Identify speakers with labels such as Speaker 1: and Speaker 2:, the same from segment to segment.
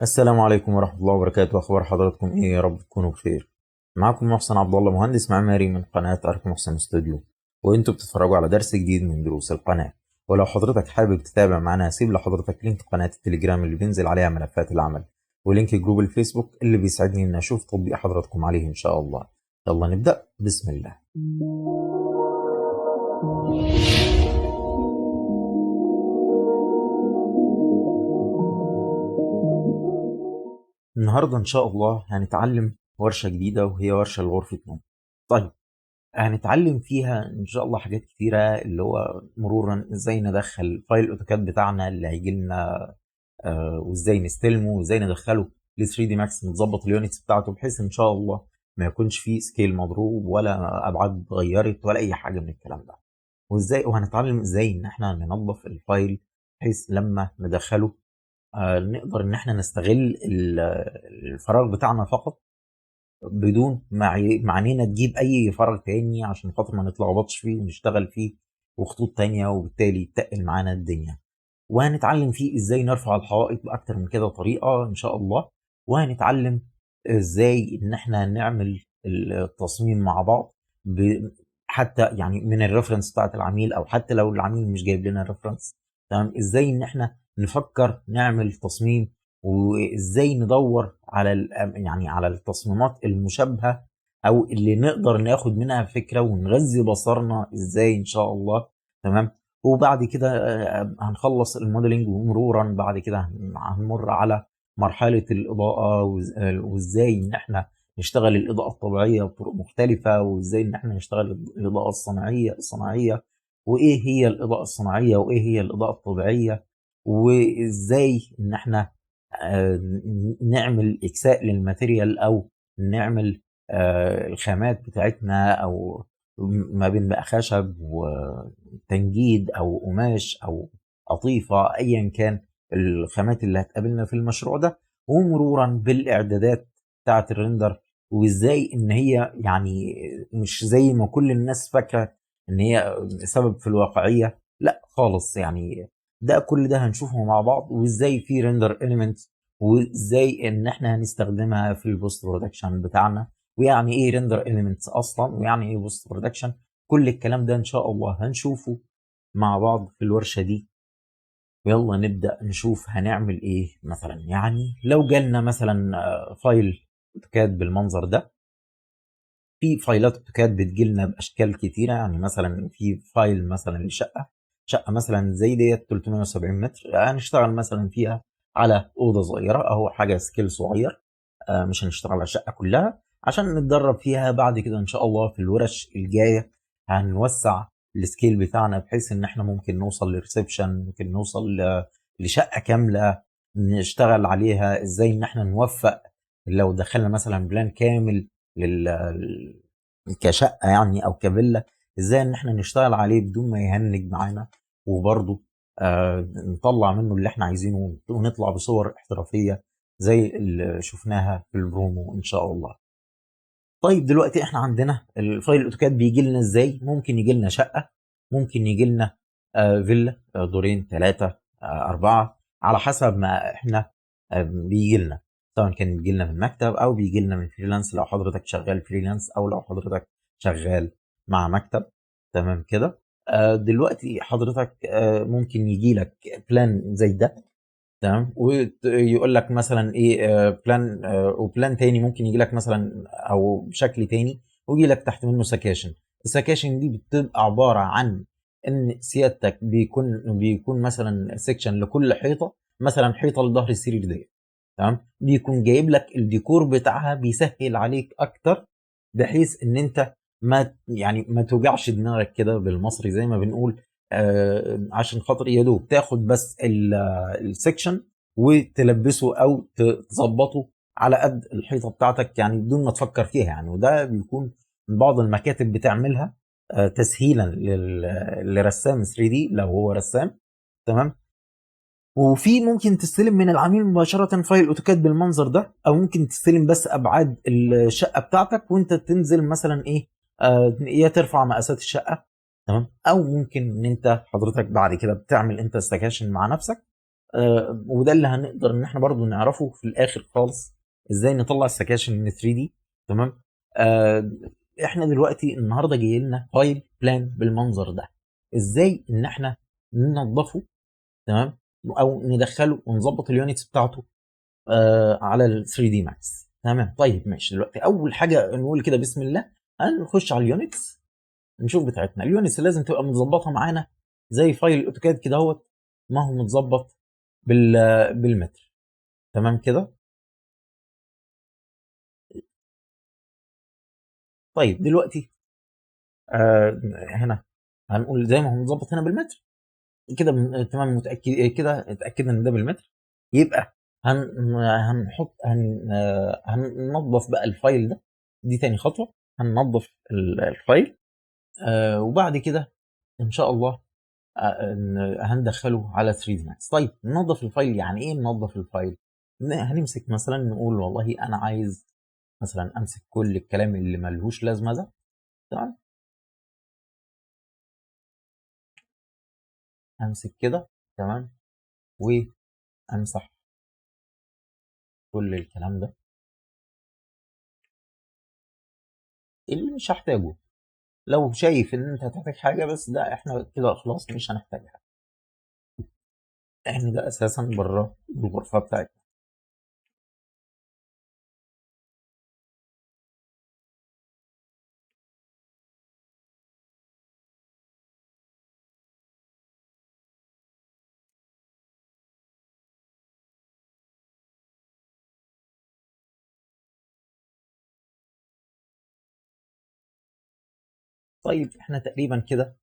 Speaker 1: السلام عليكم ورحمة الله وبركاته. أخبار حضراتكم إيه؟ يا رب تكونوا بخير. معكم محسن عبد الله، مهندس معماري من قناة أرك محسن استوديو، وأنتوا بتتفرجوا على درس جديد من دروس القناة. ولو حضرتك حابب تتابع معنا هسيب لحضرتك لينك قناة التليجرام اللي بينزل عليها ملفات العمل، ولينك جروب الفيسبوك اللي بيسعدني إن أشوف تطبيق حضراتكم عليه إن شاء الله. يلا نبدأ بسم الله. النهاردة إن شاء الله هنتعلم ورشة جديدة، وهي ورشة لغرفة نوم. طيب، هنتعلم فيها ان شاء الله حاجات كتيره، اللي هو مرورا ازاي ندخل فايل الاوتوكاد بتاعنا اللي هيجي لنا، وازاي نستلمه وازاي ندخله ل 3 دي ماكس، نظبط اليونتس بتاعته بحيث ان شاء الله ما يكونش فيه سكيل مضروب ولا ابعاد اتغيرت ولا اي حاجه من الكلام ده. وهنتعلم ازاي ان احنا ننظف الفايل بحيث لما ندخله نقدر ان احنا نستغل الفراغ بتاعنا فقط، بدون معنينا تجيب اي فرع تاني عشان خاطر ما نتلخبطش فيه ونشتغل فيه وخطوط تانية، وبالتالي تقل معانا الدنيا. وهنتعلم فيه ازاي نرفع الحوائط باكتر من كده طريقة ان شاء الله. وهنتعلم ازاي ان احنا نعمل التصميم مع بعض، حتى يعني من الريفرنس بتاعت العميل، او حتى لو العميل مش جايب لنا ريفرنس. تمام، ازاي ان احنا نفكر نعمل تصميم، وازاي ندور على يعني على التصميمات المشابهه او اللي نقدر ناخد منها فكره ونغذي بصرنا ازاي ان شاء الله. تمام. وبعد كده هنخلص الموديلنج، ومرورا بعد كده هنمر على مرحله الاضاءه، وازاي ان احنا نشتغل الاضاءه الطبيعيه بطرق مختلفه، وازاي ان احنا نشتغل الاضاءه الصناعيه، وايه هي الاضاءه الصناعيه وايه هي الاضاءه الطبيعيه، وازاي ان احنا نعمل اكساء للماتيريال، او نعمل الخامات بتاعتنا، او ما بين بقى خشب وتنجيد او قماش او قطيفه، ايا كان الخامات اللي هتقابلنا في المشروع ده. ومرورا بالاعدادات بتاعه الريندر، وازاي ان هي يعني مش زي ما كل الناس فاكره ان هي سبب في الواقعيه، لا خالص. يعني ده كل ده هنشوفه مع بعض، وازاي في ريندر اليمنتس، وازاي ان احنا هنستخدمها في البوست برودكشن بتاعنا، ويعني ايه ريندر اليمنتس اصلا، ويعني ايه بوست برودكشن. كل الكلام ده ان شاء الله هنشوفه مع بعض في الورشة دي. يلا نبدأ نشوف هنعمل ايه. مثلا يعني لو جالنا مثلا فايل اوتوكاد بالمنظر ده، في فايلات اوتوكاد بتجيلنا باشكال كتيره. يعني مثلا في فايل مثلا شقه مثلا زي ديت 370 متر، هنشتغل مثلا فيها على اوضه صغيره، اهو حاجه سكيل صغير. مش هنشتغل على الشقه كلها عشان نتدرب فيها بعد كده ان شاء الله في الورش الجايه. هنوسع السكيل بتاعنا بحيث ان احنا ممكن نوصل لريسبشن، ممكن نوصل لشقه كامله نشتغل عليها. ازاي ان احنا نوفق لو دخلنا مثلا بلان كامل لل كشقه يعني او كفيلا، ازاي ان احنا نشتغل عليه بدون ما يهنج معانا، وبرضه نطلع منه اللي احنا عايزينه، ونطلع بصور احترافيه زي اللي شفناها في البرومو ان شاء الله. طيب دلوقتي احنا عندنا الفايل الاوتوكاد بيجي لنا ازاي. ممكن يجي لنا شقه، ممكن يجي لنا فيلا، دورين، ثلاثه، اربعه، على حسب ما احنا بيجي لنا. سواء كان بيجي لنا من مكتب او بيجي لنا من فريلانس، لو حضرتك شغال فريلانس او لو حضرتك شغال مع مكتب. تمام كده. دلوقتي حضرتك ممكن يجي لك بلان زي ده. تمام، ويقول لك مثلا ايه بلان، وبلان تاني ممكن يجي لك مثلا او بشكل تاني، ويجي لك تحت منه سكاشن. السكاشن دي بتبقى عباره عن ان سيادتك بيكون مثلا سيكشن لكل حيطه، مثلا حيطه لظهر السرير دي. تمام، بيكون جايب لك الديكور بتاعها، بيسهل عليك اكتر بحيث ان انت ما توجعش دماغك كده بالمصري زي ما بنقول. عشان خاطر يا دوب تاخد بس السكشن وتلبسه او تظبطه على قد الحيطه بتاعتك، يعني بدون ما تفكر فيها يعني. وده بيكون من بعض المكاتب بتعملها تسهيلا لرسام 3 دي لو هو رسام. تمام. وفي ممكن تستلم من العميل مباشرة فايل اوتوكاد بالمنظر ده، او ممكن تستلم بس ابعاد الشقة بتاعتك وانت تنزل مثلا ايه، يا ترفع مقاسات الشقة. تمام، او ممكن ان انت حضرتك بعد كده بتعمل انت استكاشن مع نفسك، وده اللي هنقدر ان احنا برضو نعرفه في الاخر خالص، ازاي نطلع السكاشن من 3 دي. تمام. آه، احنا دلوقتي النهارده جاي لنا فايل بلان بالمنظر ده، ازاي ان احنا ننظفه. تمام. او ندخله ونظبط اليونتس بتاعته على ال 3 دي ماكس. تمام. طيب ماشي، دلوقتي اول حاجه نقول كده بسم الله، هنخش على اليونتس نشوف بتاعتنا. اليونتس لازم تبقى متظبطه معانا زي فايل الاوتوكاد كده اهوت، ما هو متظبط بالمتر. تمام كده. طيب دلوقتي هنا هنقول زي ما هو متظبط هنا بالمتر كده. تمام، متاكد كده، اتاكدنا ان ده بالمتر. يبقى هنحط هننظف بقى الفايل ده. دي تاني خطوه، هننظف الفايل. وبعد كده ان شاء الله هندخله على 3 دي ماكس. طيب ننظف الفايل يعني ايه ننظف الفايل؟ هنمسك مثلا نقول والله انا عايز مثلا امسك كل الكلام اللي ملهوش لازمه ده. تمام. امسك كده. تمام. وامسح كل الكلام ده اللي مش هحتاجه. لو شايف ان انت هتحتاج حاجه، بس ده احنا كده خلاص مش هنحتاجها، احنا ده اساسا بره الغرفه بتاعتنا. طيب احنا تقريبا كده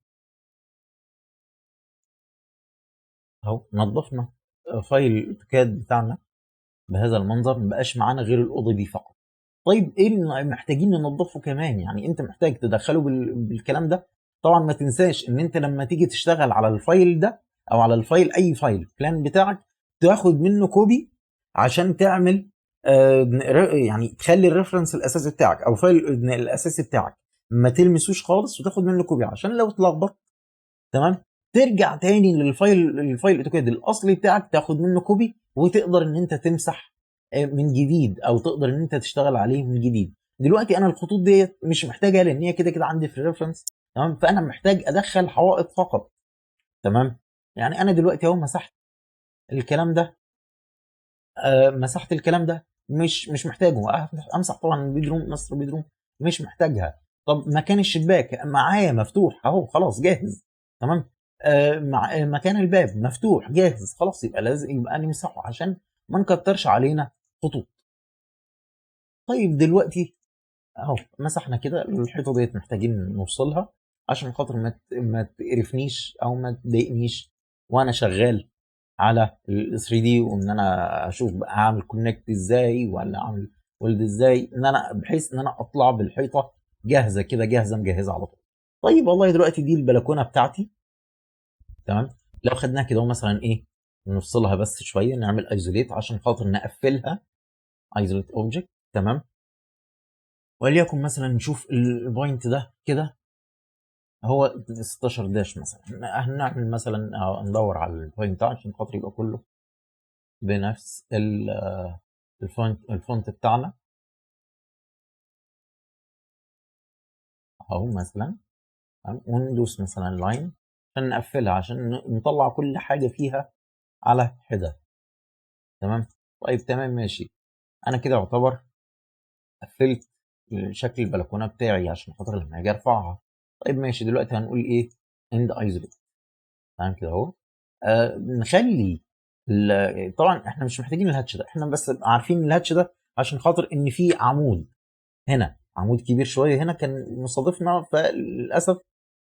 Speaker 1: اهو نظفنا فايل الاوتوكاد بتاعنا بهذا المنظر، مبقاش معانا غير الاوضه دي فقط. طيب ايه اللي محتاجين ننظفه كمان؟ يعني انت محتاج تدخله بالكلام ده. طبعا ما تنساش ان انت لما تيجي تشتغل على الفايل ده او على الفايل اي فايل بلان بتاعك، تاخد منه كوبي عشان تعمل يعني تخلي الريفرنس الاساسي بتاعك او فايل الاساسي بتاعك ما تلمسوش خالص، وتاخد منه كوبي عشان لو اتلخبط. تمام. ترجع تاني الفايل الاوتوكاد الاصلي بتاعك، تاخد منه كوبي وتقدر ان انت تمسح من جديد، او تقدر ان انت تشتغل عليه من جديد. دلوقتي انا الخطوط ديت مش محتاجها لان هي كده كده عندي في الريفرنس. تمام. فانا محتاج ادخل حوائط فقط. تمام. يعني انا دلوقتي اهو مسحت الكلام ده. مسحت الكلام ده، مش محتاجه. امسح طبعا البيدروم، مصر بيدروم مش محتاجها. طب مكان الشباك معايا مفتوح اهو خلاص جاهز. تمام. مع مكان الباب مفتوح جاهز خلاص، يبقى لازم يبقى نمسحه عشان ما نكترش علينا خطوط. طيب دلوقتي اهو مسحنا كده الحيطه ديت، محتاجين نوصلها عشان خاطر ما تقرفنيش او ما تضايقنيش وانا شغال على ال 3 دي، وان انا اشوف بقى اعمل كونكت ازاي ولا اعمل ولد ازاي، ان انا بحيث ان انا اطلع بالحيطه جاهزه كده، جاهزه مجهزه على طول. طيب والله دلوقتي دي البلكونه بتاعتي. تمام. لو خدناها كده مثلا ايه، نفصلها بس شويه، نعمل ايزوليت عشان خاطر نقفلها. ايزوليت اوبجكت. تمام. وليكن مثلا نشوف البوينت ده كده هو 16 داش مثلا. هنعمل مثلا ندور على البوينت ده عشان خاطر يبقى كله بنفس الفونت بتاعنا اهو مثلا. تمام؟ وندوس مثلا لاين عشان نقفلها، عشان نطلع كل حاجه فيها على حده. تمام. طيب تمام ماشي. انا كده يعتبر قفلت شكل البلكونه بتاعي عشان خاطر لما اجي ارفعها. طيب ماشي، دلوقتي هنقول ايه؟ اند ايزوليت. تمام كده اهو. نخلي طبعا احنا مش محتاجين الهاتش ده، احنا بس عارفين الهاتش ده عشان خاطر ان في عمود هنا، عمود كبير شويه هنا كان مصادفنا، فللاسف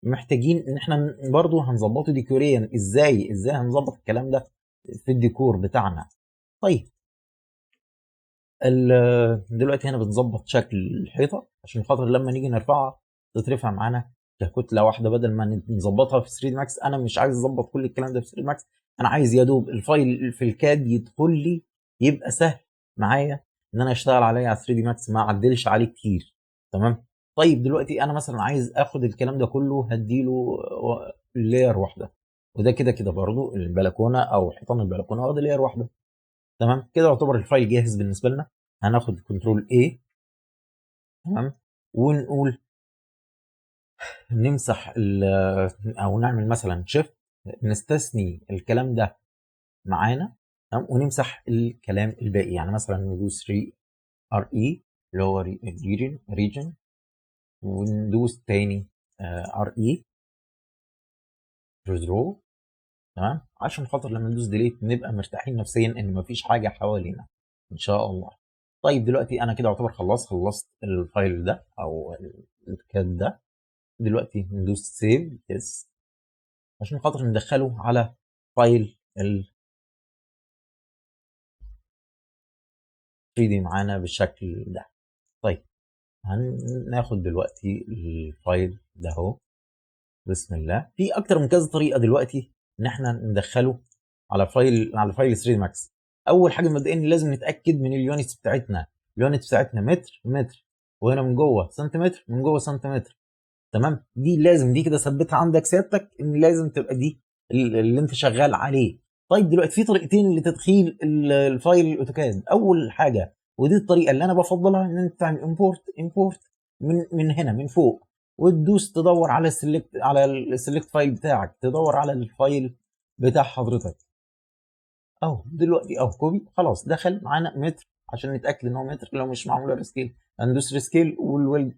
Speaker 1: محتاجين ان احنا برضو هنظبطه ديكوريا. ازاي هنظبط الكلام ده في الديكور بتاعنا؟ طيب دلوقتي هنا بنظبط شكل الحيطه عشان خاطر لما نيجي نرفعها تترفع معانا ككتله واحده، بدل ما نظبطها في 3 دي ماكس. انا مش عايز اظبط كل الكلام ده في 3 دي ماكس، انا عايز يا دوب الفايل في الكاد يدخل لي، يبقى سهل معايا ان انا اشتغل عليه على 3 دي ماكس، ما اعدلش عليه كتير. تمام. طيب دلوقتي انا مثلا عايز اخد الكلام ده كله هديله لاير واحده. وده كده كده برضو البلكونه او حيطان البلكونه واخد لاير واحده. تمام كده يعتبر الفايل جاهز بالنسبه لنا. هناخد كنترول A. تمام ونقول نمسح او نعمل مثلا شيفت نستثني الكلام ده معانا. تمام ونمسح الكلام الباقي، يعني مثلا ندوس 3 ار اي اللي هو ريجن وندوس تاني ار اي ريزرو. تمام عشان خاطر لما ندوس ديليت نبقى مرتاحين نفسيا ان مفيش حاجه حوالينا ان شاء الله. طيب دلوقتي انا كده اعتبر خلصت الفايل ده او الكاد ده. دلوقتي ندوس سيف يس عشان خاطر ندخله على فايل ال 3D معانا بالشكل ده. طيب هناخد دلوقتي الفايل ده اهو. بسم الله. في اكتر من كذا طريقه دلوقتي ان احنا ندخله على فايل 3 ماكس. اول حاجه مبدئيا لازم نتاكد من اليونتس بتاعتنا. اليونتس بتاعتنا متر وهنا من جوه سنتيمتر من جوه سنتيمتر. تمام دي لازم دي كده ثبتها عندك سيادتك ان لازم تبقى دي اللي انت شغال عليه. طيب دلوقتي في طريقتين لتدخيل الفايل الاوتوكاد. اول حاجه ودي الطريقه اللي انا بفضلها ان انت تعمل امبورت من هنا من فوق وتدوس تدور على السلكت فايل بتاعك، تدور على الفايل بتاع حضرتك اهو. دلوقتي اهو كوبي خلاص دخل معانا متر عشان نتاكد ان هو متر. لو مش معموله ريسكيل هندوس ريسكيل والويلد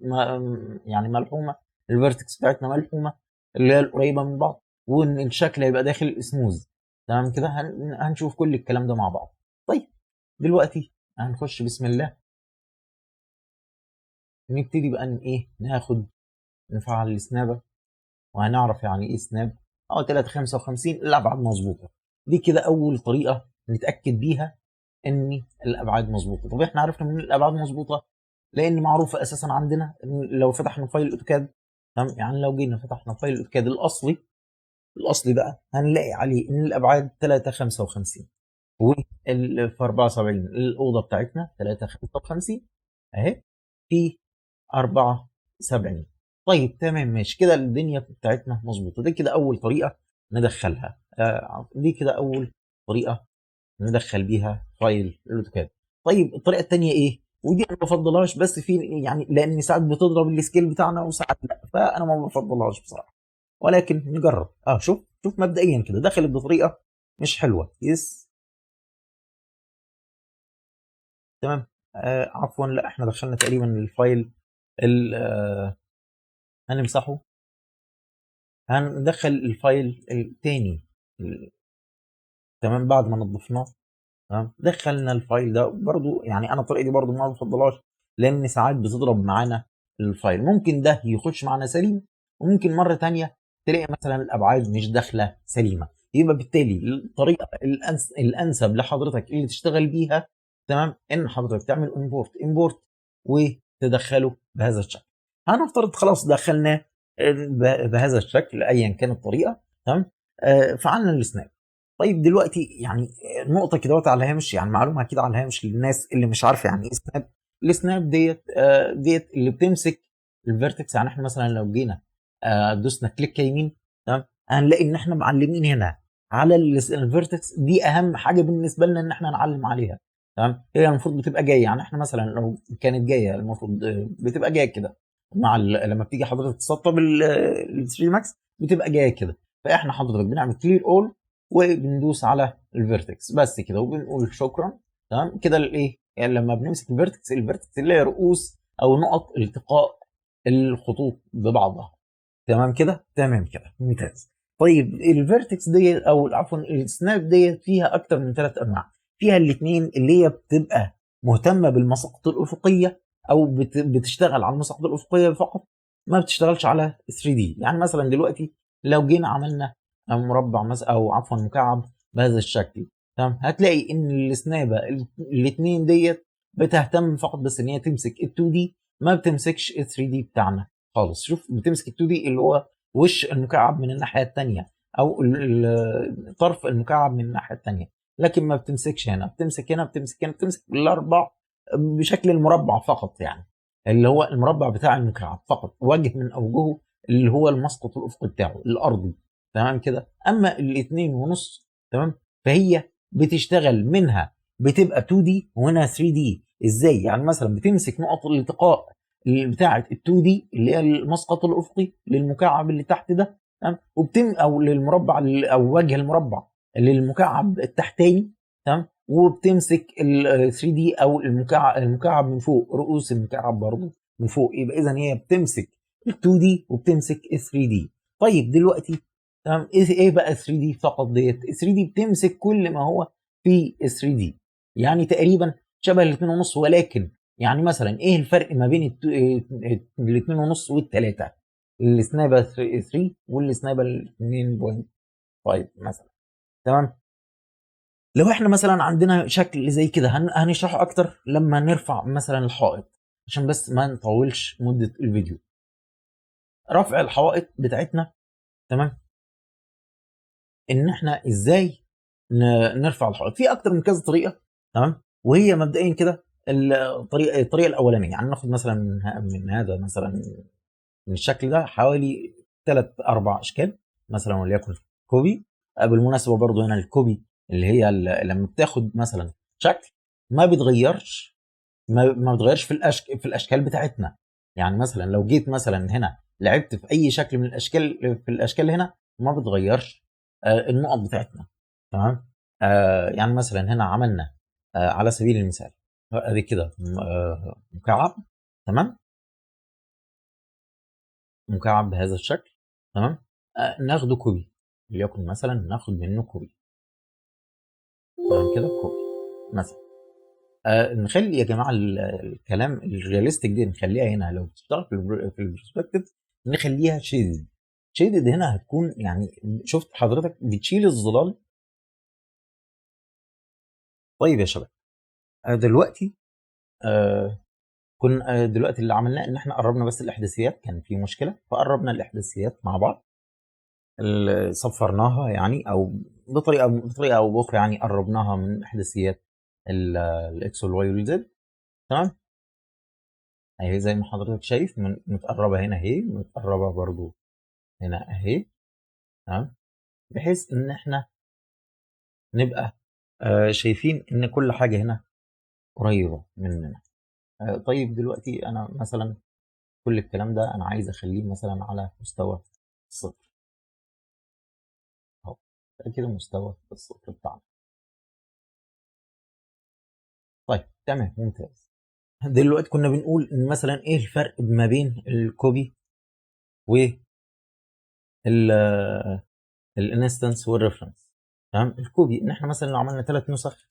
Speaker 1: يعني ملحومه، الفيرتكس بتاعتنا ملحومه اللي هي القريبه من بعض، وان الشكل هيبقى داخل سموز. تمام كده هنشوف كل الكلام ده مع بعض. طيب دلوقتي هنخش بسم الله نبتدي بقى ايه ناخد نفعل السنابه وهنعرف يعني ايه سناب. 355 الابعاد مظبوطه. دي كده اول طريقه نتاكد بيها ان الابعاد مظبوطه. طب احنا عرفنا من الابعاد مظبوطه لان معروفه اساسا عندنا إن لو فتحنا فايل الاوتوكاد. تمام يعني لو جينا فتحنا فايل الاوتوكاد الاصلي بقى هنلاقي عليه ان الابعاد 355 في 74 الاوضه بتاعتنا 355 اهي في 74. طيب تمام ماشي كده الدنيا بتاعتنا مظبوطه. دي كده اول طريقه ندخلها. دي كده اول طريقه ندخل بيها فايل الاوتوكاد. طيب الطريقه الثانيه ايه؟ ودي انا ما بفضلهاش بس في يعني لان ساعات بتضرب السكيل بتاعنا وساعات لا، فانا ما بفضلهاش بصراحه ولكن نجرب. شوف مبدئيا كده دخلت بطريقه مش حلوه يس. تمام عفوا لا احنا دخلنا تقريبا الفايل هنمسحه. هندخل الفايل الثاني تمام بعد ما نضفناه. تمام دخلنا الفايل ده برضو. يعني انا الطريقه دي برضو ما بفضلهاش لان ساعات بتضرب معانا الفايل. ممكن ده يخش معانا سليم وممكن مره تانية تلاقي مثلا الابعاد مش داخله سليمه. يبقى بالتالي الطريقه الانسب لحضرتك اللي تشتغل بيها تمام ان حضرتك تعمل امبورت وتدخله بهذا الشكل. هنفترض خلاص دخلناه بهذا الشكل ايا كانت الطريقه. تمام فعلنا السناب. طيب دلوقتي يعني نقطه كده على الهامش، يعني معلومه كده على الهامش للناس اللي مش عارفه يعني ايه سناب. السناب ديت اللي بتمسك الفيرتكس. يعني احنا مثلا لو جينا دوسنا كليك يمين تمام هنلاقي ان احنا معلمين هنا على الفيرتكس. دي اهم حاجه بالنسبه لنا ان احنا نعلم عليها. تمام هي المفروض بتبقى جايه. يعني احنا مثلا لو كانت جايه المفروض بتبقى جايه كده مع لما بتيجي حضرتك تسطب ال 3 ماكس بتبقى جايه كده. فاحنا حضرتك بنعمل كلير اول وبندوس على الفيرتكس بس كده وبنقول شكرا. تمام كده الايه يعني لما بنمسك الفيرتكس اللي هي رؤوس او نقط التقاء الخطوط ببعضها. تمام كده ممتاز. طيب الفيرتكس دي او عفوا السناب دي فيها اكتر من 3 انواع. فيها الاثنين اللي هي بتبقى مهتمه بالمساقط الافقيه او بتشتغل على المساقط الافقيه فقط ما بتشتغلش على 3 دي. يعني مثلا دلوقتي لو جينا عملنا مربع مثلا او عفوا مكعب بهذا الشكل تمام هتلاقي ان السنابه الاثنين ديت بتهتم فقط بس ان هي تمسك ال 2 دي ما بتمسكش ال 3 دي بتاعنا خالص. شوف بتمسك ال 2 دي اللي هو وش المكعب من الناحيه الثانيه او طرف المكعب من الناحيه الثانيه، لكن ما بتمسكش هنا. بتمسك هنا بتمسك الاربع بشكل المربع فقط. يعني اللي هو المربع بتاع المكعب فقط وجه من اوجهه اللي هو المسقط الافقي بتاعه الارضي. تمام كده. اما الاتنين ونص تمام فهي بتشتغل منها بتبقى 2 دي وهنا 3 دي. ازاي؟ يعني مثلا بتمسك نقط الالتقاء بتاعه ال 2 دي اللي هي المسقط الافقي للمكعب اللي تحت ده تمام، او للمربع او وجه المربع للمكعب التحتاني تمام، وبتمسك ال 3 دي او المكعب من فوق، رؤوس المكعب برضه من فوق. يبقى اذا هي بتمسك ال 2 دي وبتمسك ال 3 دي. طيب دلوقتي تمام ايه بقى 3 دي فقط؟ ديت 3 دي بتمسك كل ما هو في 3 دي، يعني تقريبا شبه الاثنين ونص. ولكن يعني مثلا ايه الفرق ما بين الاثنين ونص والثلاثه؟ السنايبر 3 والسنايبر 2.5 مثلا تمام. لو احنا مثلا عندنا شكل زي كده هنشرحه اكتر لما نرفع مثلا الحائط عشان بس ما نطولش مده الفيديو. رفع الحوائط بتاعتنا تمام، ان احنا ازاي نرفع الحائط في اكتر من كذا طريقه تمام. وهي مبدئيا كده الطريقه الاولانيه، يعني ناخد مثلا من هذا مثلا من الشكل ده حوالي 3 4 اشكال مثلا، وليكن كوبي. بالمناسبه برضو هنا الكوبي اللي هي لما بتاخد مثلا شكل ما بيتغيرش، ما بيتغيرش في الاشكال بتاعتنا. يعني مثلا لو جيت مثلا هنا لعبت في اي شكل من الاشكال في الاشكال هنا ما بتغيرش النقط بتاعتنا تمام. يعني مثلا هنا عملنا على سبيل المثال ادي كده مكعب تمام، مكعب بهذا الشكل تمام. ناخده كوبي، وليكن مثلا ناخد منه كوبي تمام كده كوبي مثلا. نخلي يا جماعه الكلام الرياليستيك دي نخليها هنا لو بتشتغل في البرسبكتيف نخليها شيدد. شيدد هنا هتكون يعني شفت حضرتك بتشيل الظلال. طيب يا شباب دلوقتي كنا دلوقتي اللي عملناه ان احنا قربنا بس الاحداثيات، كان في مشكله فقربنا الاحداثيات مع بعض صفرناها يعني، او بطريقه او باخرى يعني قربناها من احداثيات الاكس والواي والزد تمام. اهي زي ما حضرتك شايف متقربه هنا اهي، متقربه برضو هنا اهي تمام، بحيث ان احنا نبقى شايفين ان كل حاجه هنا قريبه مننا. طيب دلوقتي انا مثلا كل الكلام ده انا عايز اخليه مثلا على مستوى الصفر اهو، كده مستوى الصفر بتاعنا. طيب تمام ممتاز. دلوقتي كنا بنقول ان مثلا ايه الفرق ما بين الكوبي و الانستنس والريفرنس تمام. الكوبي ان احنا مثلا لو عملنا 3 نسخ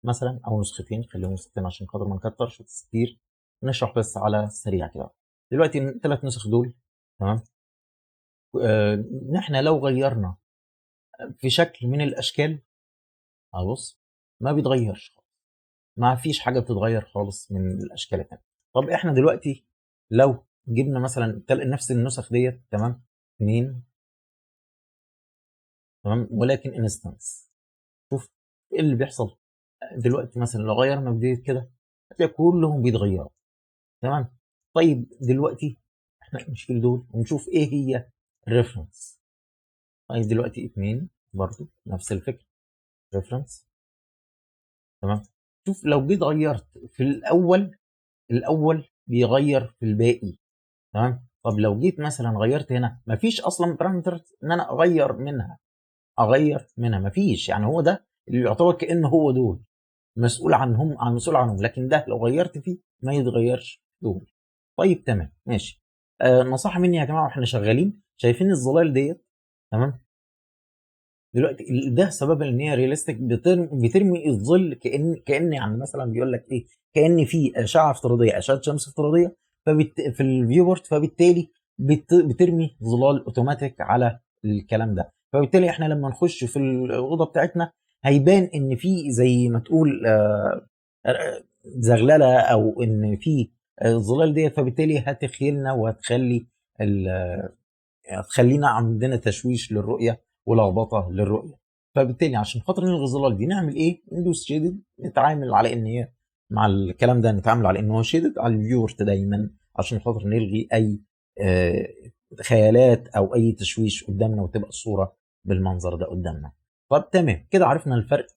Speaker 1: مثلا او نسختين، خليهم نسختين عشان خاطر ما نكترش كتير، نشرح بس على السريع كده. دلوقتي ال3 نسخ دول تمام، ان احنا لو غيرنا في شكل من الاشكال بص ما بيتغيرش خالص، ما فيش حاجه بتتغير خالص من الاشكال التانية. طب احنا دلوقتي لو جبنا مثلا نفس النسخ ديت تمام 2 تمام ولكن انستنس، شوف ايه اللي بيحصل دلوقتي. مثلا لو غيرنا بداية كده هتلاقي كلهم بيتغيروا تمام. طيب دلوقتي احنا نشيل دول ونشوف ايه هي الريفرنس. طيب دلوقتي 2 برضو نفس الفكرة ريفرنس تمام. شوف لو جيت غيرت في الاول بيغير في الباقي تمام. طب لو جيت مثلا غيرت هنا مفيش اصلا بارامتر ان انا اغير منها مفيش، يعني هو ده اللي يعتبر كأنه هو دول مسؤول عنهم، لكن ده لو غيرت فيه ما يتغيرش دول. طيب تمام ماشي. نصيحه مني يا جماعه واحنا شغالين، شايفين الظلال ديت تمام. دلوقتي ده سبب ان هي رياليستيك بترمي الظل كأن يعني مثلا بيقول لك ايه، كأن في اشعه افتراضيه، اشعه شمس افتراضيه في الفيو بورت، فبالتالي بترمي ظلال اوتوماتيك على الكلام ده. فبالتالي احنا لما نخش في الاوضه بتاعتنا هيبان ان في زي ما تقول زغلله، او ان في الظلال ديت، فبالتالي هتخيلنا وهتخلي هتخلينا عندنا تشويش للرؤيه ولخبطه للرؤيه. فبالتالي عشان خاطر نلغي الظلال دي نعمل ايه؟ ندوس شيدد، نتعامل على ان هي مع الكلام ده نتعامل على ان هو شيدد على الفيورت دايما عشان خاطر نلغي اي خيالات او اي تشويش قدامنا وتبقى الصوره بالمنظر ده قدامنا. طب تمام كده عرفنا الفرق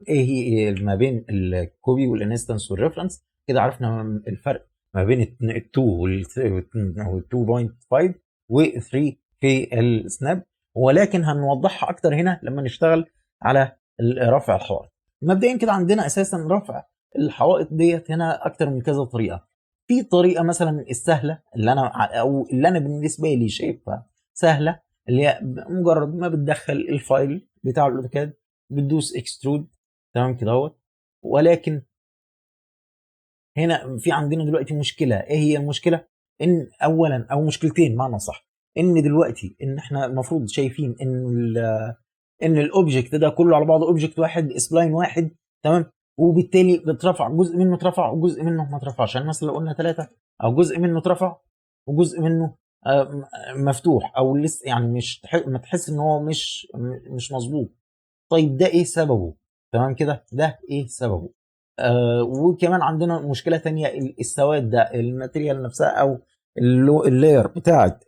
Speaker 1: ايه هي ما بين الكوبي والانستنس والريفرنس. كده عرفنا الفرق ما بين ال 2 وال 2.5 و 3 في السناب، ولكن هنوضحها اكتر هنا لما نشتغل على رفع الحوائط. مبدئيا كده عندنا اساسا رفع الحوائط ديت هنا اكتر من كذا طريقه. في طريقه مثلا السهله اللي انا بالنسبه لي شايفها سهله، اللي هي مجرد ما بتدخل الفايل بتاع الاوتوكاد بتدوس اكسترود تمام كده اهوت. ولكن هنا في عندنا دلوقتي مشكله. ايه هي المشكله؟ ان اولا او مشكلتين معنى صح، ان دلوقتي ان احنا المفروض شايفين ان الاوبجكت ده كله على بعضه اوبجكت واحد سبلاين واحد تمام، وبالتالي بترفع جزء منه اترفع وجزء منه ما اترفعش. يعني مثلا لو قلنا ثلاثه او جزء منه اترفع وجزء منه مفتوح او لسه يعني مش ما تحس ان هو مش مظبوط. طيب ده ايه سببه؟ تمام كده ده ايه سببه؟ وكمان عندنا مشكله ثانيه، السواد ده الماتيريال نفسها او اللاير بتاعت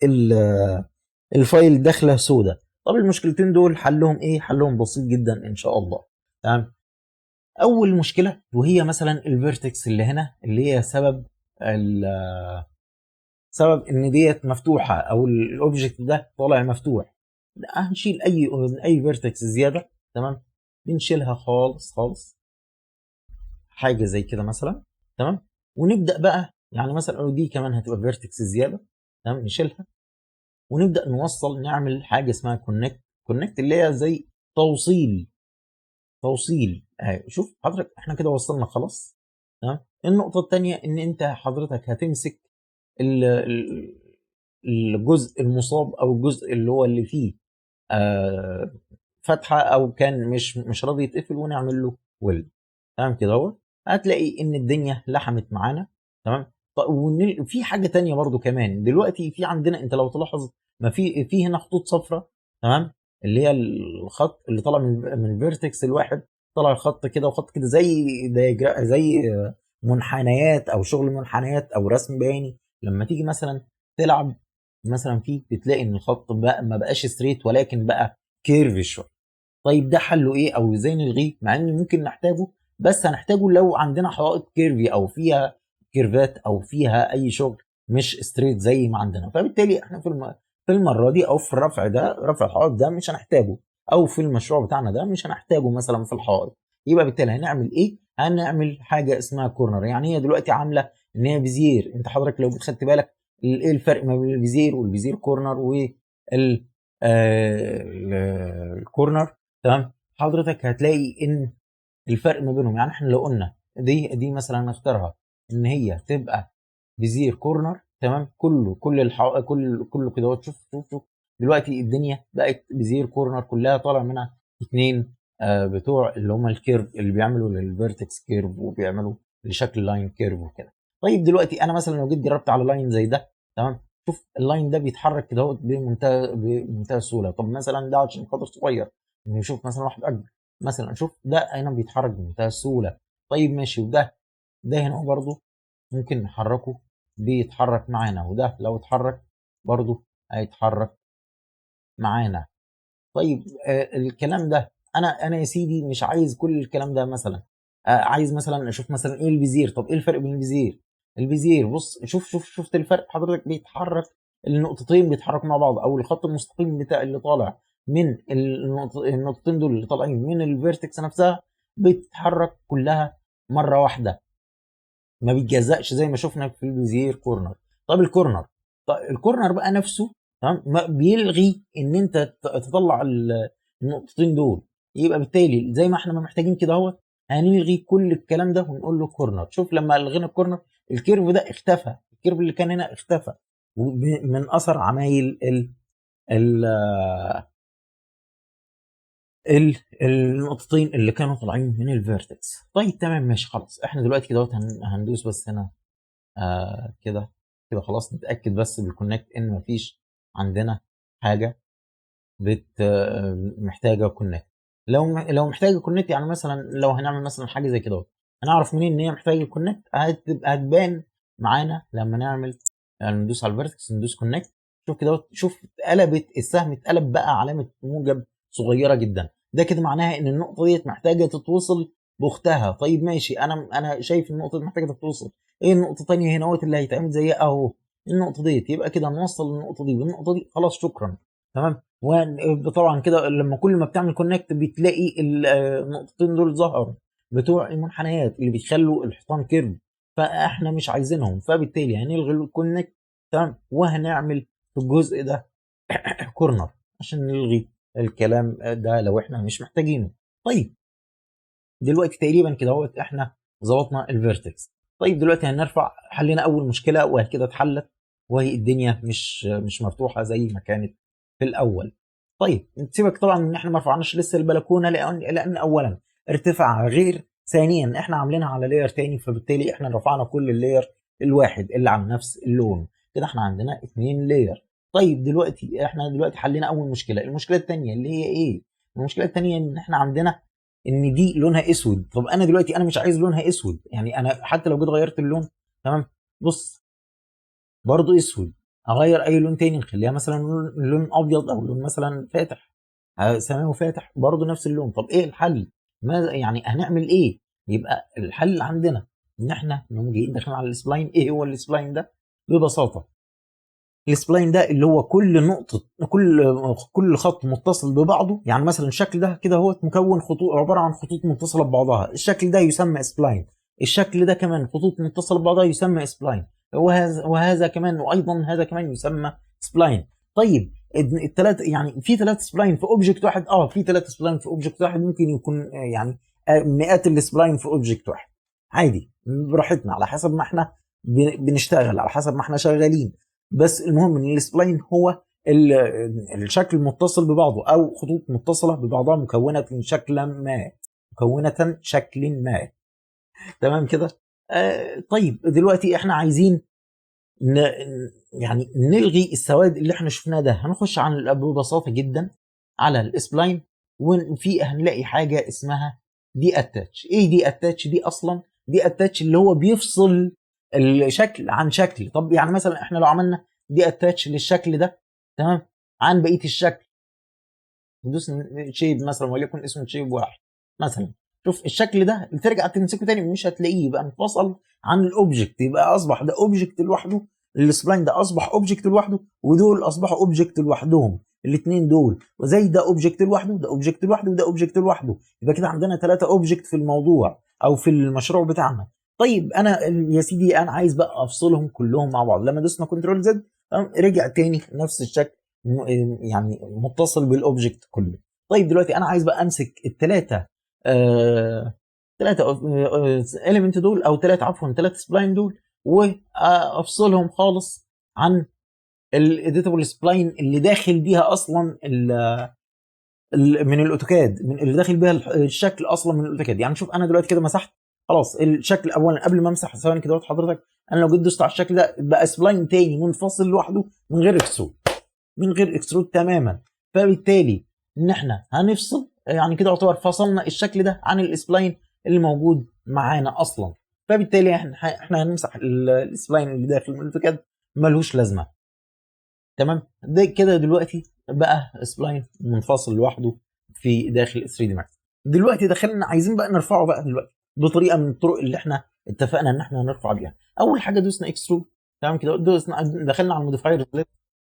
Speaker 1: الفايل داخله سودا. طب المشكلتين دول حلهم ايه؟ حلهم بسيط جدا ان شاء الله. تمام. اول مشكله وهي مثلا الفيرتكس اللي هنا اللي هي سبب ان ديت مفتوحه او الاوبجكت ده طالع مفتوح. هنشيل اي فيرتكس زياده تمام، بنشيلها خالص خالص حاجه زي كده مثلا تمام. ونبدا بقى يعني مثلا لو دي كمان هتبقى فيرتكس زياده تمام نشيلها، ونبدا نوصل نعمل حاجه اسمها كونكت اللي هي زي توصيل شوف حضرتك احنا كده وصلنا خلاص تمام. النقطه الثانيه ان انت حضرتك هتمسك الجزء المصاب او الجزء اللي هو اللي فيه فتحه او كان مش راضي يتقفل ونعمل له ويل تمام كده اهو. هتلاقي ان الدنيا لحمت معانا تمام. وفي حاجه تانية برضو كمان دلوقتي في عندنا، انت لو تلاحظ ما في هنا خطوط صفراء تمام، اللي هي الخط اللي طالع من الفيرتكس الواحد، طالع خط كده وخط كده زي منحنيات او شغل منحنيات او رسم بياني. لما تيجي مثلا تلعب مثلا فيه بتلاقي ان الخط بقى ما بقاش ستريت ولكن بقى كيرف شويه. طيب ده حله ايه او ازاي نلغيه؟ مع ان ممكن نحتاجه، بس هنحتاجه لو عندنا حوائط كيرفي او فيها كيرفات او فيها اي شغل مش ستريت زي ما عندنا. فبالتالي احنا في المره دي او في الرفع ده، رفع الحائط ده مش هنحتاجه، او في المشروع بتاعنا ده مش هنحتاجه مثلا في الحائط. يبقى بالتالي هنعمل ايه؟ هنعمل حاجه اسمها كورنر. يعني هي دلوقتي عامله ان هي فيزير. انت حضرتك لو خدت بالك ايه الفرق ما بين الفيزير والفيزير كورنر وال الكورنر تمام؟ حضرتك هتلاقي ان الفرق ما بينهم، يعني احنا لو قلنا دي مثلا نختارها ان هي تبقى فيزير كورنر تمام، كله كده اهو. شوف دلوقتي الدنيا بقت فيزير كورنر كلها طالع منها اتنين بتوع اللي هم الكيرف اللي بيعملوا للفيرتكس كيرف وبيعملوا لشكل لاين كيرف وكده. طيب دلوقتي انا مثلا لو جيت جربت على لاين زي ده تمام، شوف اللاين ده بيتحرك كده اهو بمنتهى السهوله. طب مثلا ده عشان خاطر صغير، نشوف مثلا واحد اكبر مثلا، شوف ده هنا بيتحرك بمنتهى السهوله. طيب ماشي، ده هنا برضو ممكن نحركه بيتحرك معانا، وده لو اتحرك برضو هيتحرك معانا. طيب الكلام ده انا يا سيدي مش عايز كل الكلام ده مثلا. عايز مثلا اشوف مثلا ايه الفيزير. طب ايه الفرق بين الفيزير بص شفت الفرق حضرتك؟ بيتحرك النقطتين بيتحركوا مع بعض، او الخط المستقيم بتاع اللي طالع من النقطتين دول اللي طالعين من الفيرتكس نفسها بتتحرك كلها مره واحده، ما بيتجزأش زي ما شفنا في الفيزير كورنر. طب الكورنر بقى نفسه تمام بيلغي ان انت تطلع النقطتين دول. يبقى بالتالي زي ما احنا ما محتاجين كده اهوت هنلغي كل الكلام ده ونقول له كورنر. شوف لما الغينا الكورنر الكيرف ده اختفى، الكيرف اللي كان هنا اختفى من اثر عمايل ال النقطتين اللي كانوا طالعين من الفيرتكس. طيب تمام ماشي خلاص، احنا دلوقتي كده هندوس بس هنا كده خلاص نتاكد بس بالكونكت ان مفيش عندنا حاجه محتاجه كونكت. لو محتاجه كونكت يعني مثلا لو هنعمل مثلا حاجه زي كده هنعرف منين ان هي محتاجه كونكت؟ هتبان معانا لما نعمل يعني ندوس على الفيرتكس ندوس كونكت. شوف كده شوف اتقلبت السهم اتقلب بقى علامه موجب صغيره جدا. ده كده معناها ان النقطه ديت محتاجه تتوصل باختها. طيب ماشي، انا شايف النقطه دي محتاجه تتوصل. ايه النقطه الثانيه هنا اللي هيتعمل زيها اهو؟ النقطه ديت. يبقى كده نوصل النقطه دي بالنقطه دي، خلاص شكرا. تمام. وطبعا كده لما كل ما بتعمل كونكت بتلاقي النقطتين دول ظهروا بتوع المنحنيات اللي بيخلوا الحيطان كيرف، فاحنا مش عايزينهم، فبالتالي هنلغي الكونكت. تمام. وهنعمل في الجزء ده كورنر عشان نلغي الكلام ده لو احنا مش محتاجينه. طيب دلوقتي تقريبا كده اهوت احنا ظبطنا الفيرتكس. طيب دلوقتي هنرفع، حلينا اول مشكله وهي كده اتحلت، وهي الدنيا مش مفتوحه زي ما كانت في الاول. طيب سيبك طبعا ان احنا ما رفعناش لسه البلكونه، لان اولا ارتفاع، غير ثانيا احنا عاملينها على لاير تاني، فبالتالي احنا رفعنا كل اللاير الواحد اللي على نفس اللون. كده احنا عندنا 2 لاير. طيب دلوقتي احنا حلينا اول مشكله. المشكله الثانيه اللي هي ايه؟ المشكله الثانيه ان احنا عندنا ان دي لونها اسود. طب انا دلوقتي انا مش عايز لونها اسود، يعني انا حتى لو جيت غيرت اللون، تمام، بص برضو اسود، اغير اي لون تاني نخليها مثلا لون ابيض او لون مثلا فاتح، سماوي فاتح، برضو نفس اللون. طب ايه الحل؟ ماذا يعني هنعمل ايه؟ يبقى الحل عندنا ان احنا نقوم جايين داخلين على السبلاين. ايه هو السبلاين ده؟ ببساطه السبلاين ده اللي هو كل نقطة، كل خط متصل ببعضه. يعني مثلا الشكل ده كده هو مكون خطوط، عبارة عن خطوط متصلة ببعضها، الشكل ده يسمى سبلاين. الشكل ده كمان خطوط متصلة ببعضها يسمى سبلاين. وهذا كمان، وايضا هذا كمان يسمى سبلاين. طيب الثلاث، يعني في 3 سبلاين في اوبجكت واحد؟ في 3 سبلاين في اوبجكت واحد، ممكن يكون يعني مئات السبلاين في اوبجكت واحد، عادي براحتنا، على حسب ما احنا بنشتغل، على حسب ما احنا شغالين. بس المهم ان السبلاين هو الشكل المتصل ببعضه، او خطوط متصله ببعضها مكونه شكلا ما، مكونه شكل ما. تمام كده. طيب دلوقتي احنا عايزين يعني نلغي السواد اللي احنا شفناه ده. هنخش ببساطه جدا على السبلاين، وفي هنلاقي حاجه اسمها دي اتاتش. ايه دي اتاتش دي اصلا؟ دي اتاتش اللي هو بيفصل الشكل عن شكل. طب يعني مثلا احنا لو عملنا دي اتاتش للشكل ده، تمام، عن بقيه الشكل، ندوس شيب مثلا وليكن اسمه شيب واحد مثلا، شوف الشكل ده اللي ترجع تمسكه تاني مش هتلاقيه، يبقى انفصل عن الاوبجكت، يبقى اصبح ده اوبجكت لوحده، السبلاين ده اصبح اوبجكت لوحده، ودول اصبحوا اوبجكت لوحدهم الاثنين دول، وزي ده اوبجكت لوحده، ده اوبجكت لوحده، وده اوبجكت لوحده. يبقى كده عندنا 3 اوبجكت في الموضوع او في المشروع بتاعنا. طيب انا يا سيدي انا عايز بقى افصلهم كلهم مع بعض. لما دوسنا كنترول زد رجع تاني نفس الشكل، يعني متصل بالاوبجكت كله. طيب دلوقتي انا عايز بقى امسك الثلاثه ثلاثه اليمنت دول، او عفوا 3 سبلاين دول، وافصلهم خالص عن الايديتابل سبلاين اللي داخل بيها اصلا من الاوتوكاد، من اللي داخل بيها الشكل اصلا من الاوتوكاد. يعني شوف انا دلوقتي كده مسحت خلاص الشكل. اولا قبل ما امسح ثواني كده حضرتك، انا لو جيت دوست على الشكل ده بقى سبلاين تاني منفصل لوحده من غير اكسود، من غير اكسترود تماما. فبالتالي ان احنا هنفصل، يعني كده يعتبر فصلنا الشكل ده عن السبلاين اللي موجود معانا اصلا. فبالتالي احنا هنمسح السبلاين اللي داخل الاوتوكاد، ملوش لازمه. تمام. ده كده دلوقتي بقى سبلاين منفصل لوحده في داخل 3 دي ماكس. دلوقتي دخلنا عايزين بقى نرفعه بقى دلوقتي بطريقه من الطرق اللي احنا اتفقنا ان احنا هنرفع بيها. اول حاجه دوسنا اكسترود، تمام كده، دخلنا على الموديفاير،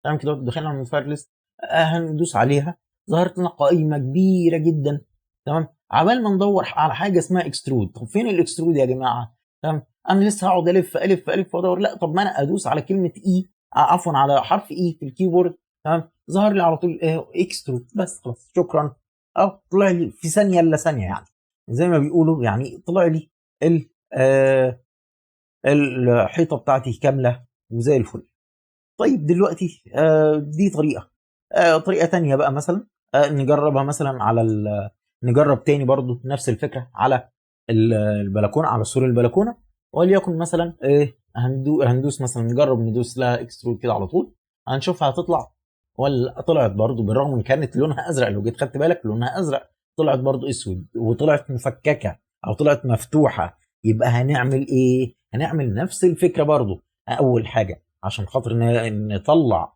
Speaker 1: تمام كده، دخلنا على الموديفاير ليست، هندوس عليها، ظهرت لنا قائمه كبيره جدا. تمام. عبال ما ندور على حاجه اسمها اكسترود. طب فين الاكسترود يا جماعه؟ تمام. انا لسه هقعد الف الف الف وادور؟ لا، طب ما انا ادوس على كلمه اي، عفوا على حرف اي في الكيبورد، تمام، ظهر لي على طول اكسترود، بس خلاص شكرا. او طلع لي في ثانيه الا ثانيه، يعني زي ما بيقولوا، يعني طلع لي الحيطه بتاعتي كامله وزي الفل. طيب دلوقتي دي طريقة. طريقة تانية بقى مثلا نجربها مثلا على نجرب تاني برضو نفس الفكرة على البلكونة، على سور البلكونة. وليكن مثلا هندوس مثلا، نجرب ندوس لها اكسترود كده على طول، هنشوفها هتطلع ولا طلعت برضو، بالرغم ان كانت لونها ازرق. لو جيت خدت بالك لونها ازرق، طلعت برضو اسود، وطلعت مفككة او طلعت مفتوحة. يبقى هنعمل ايه؟ هنعمل نفس الفكرة برضو. اول حاجة عشان خاطر نطلع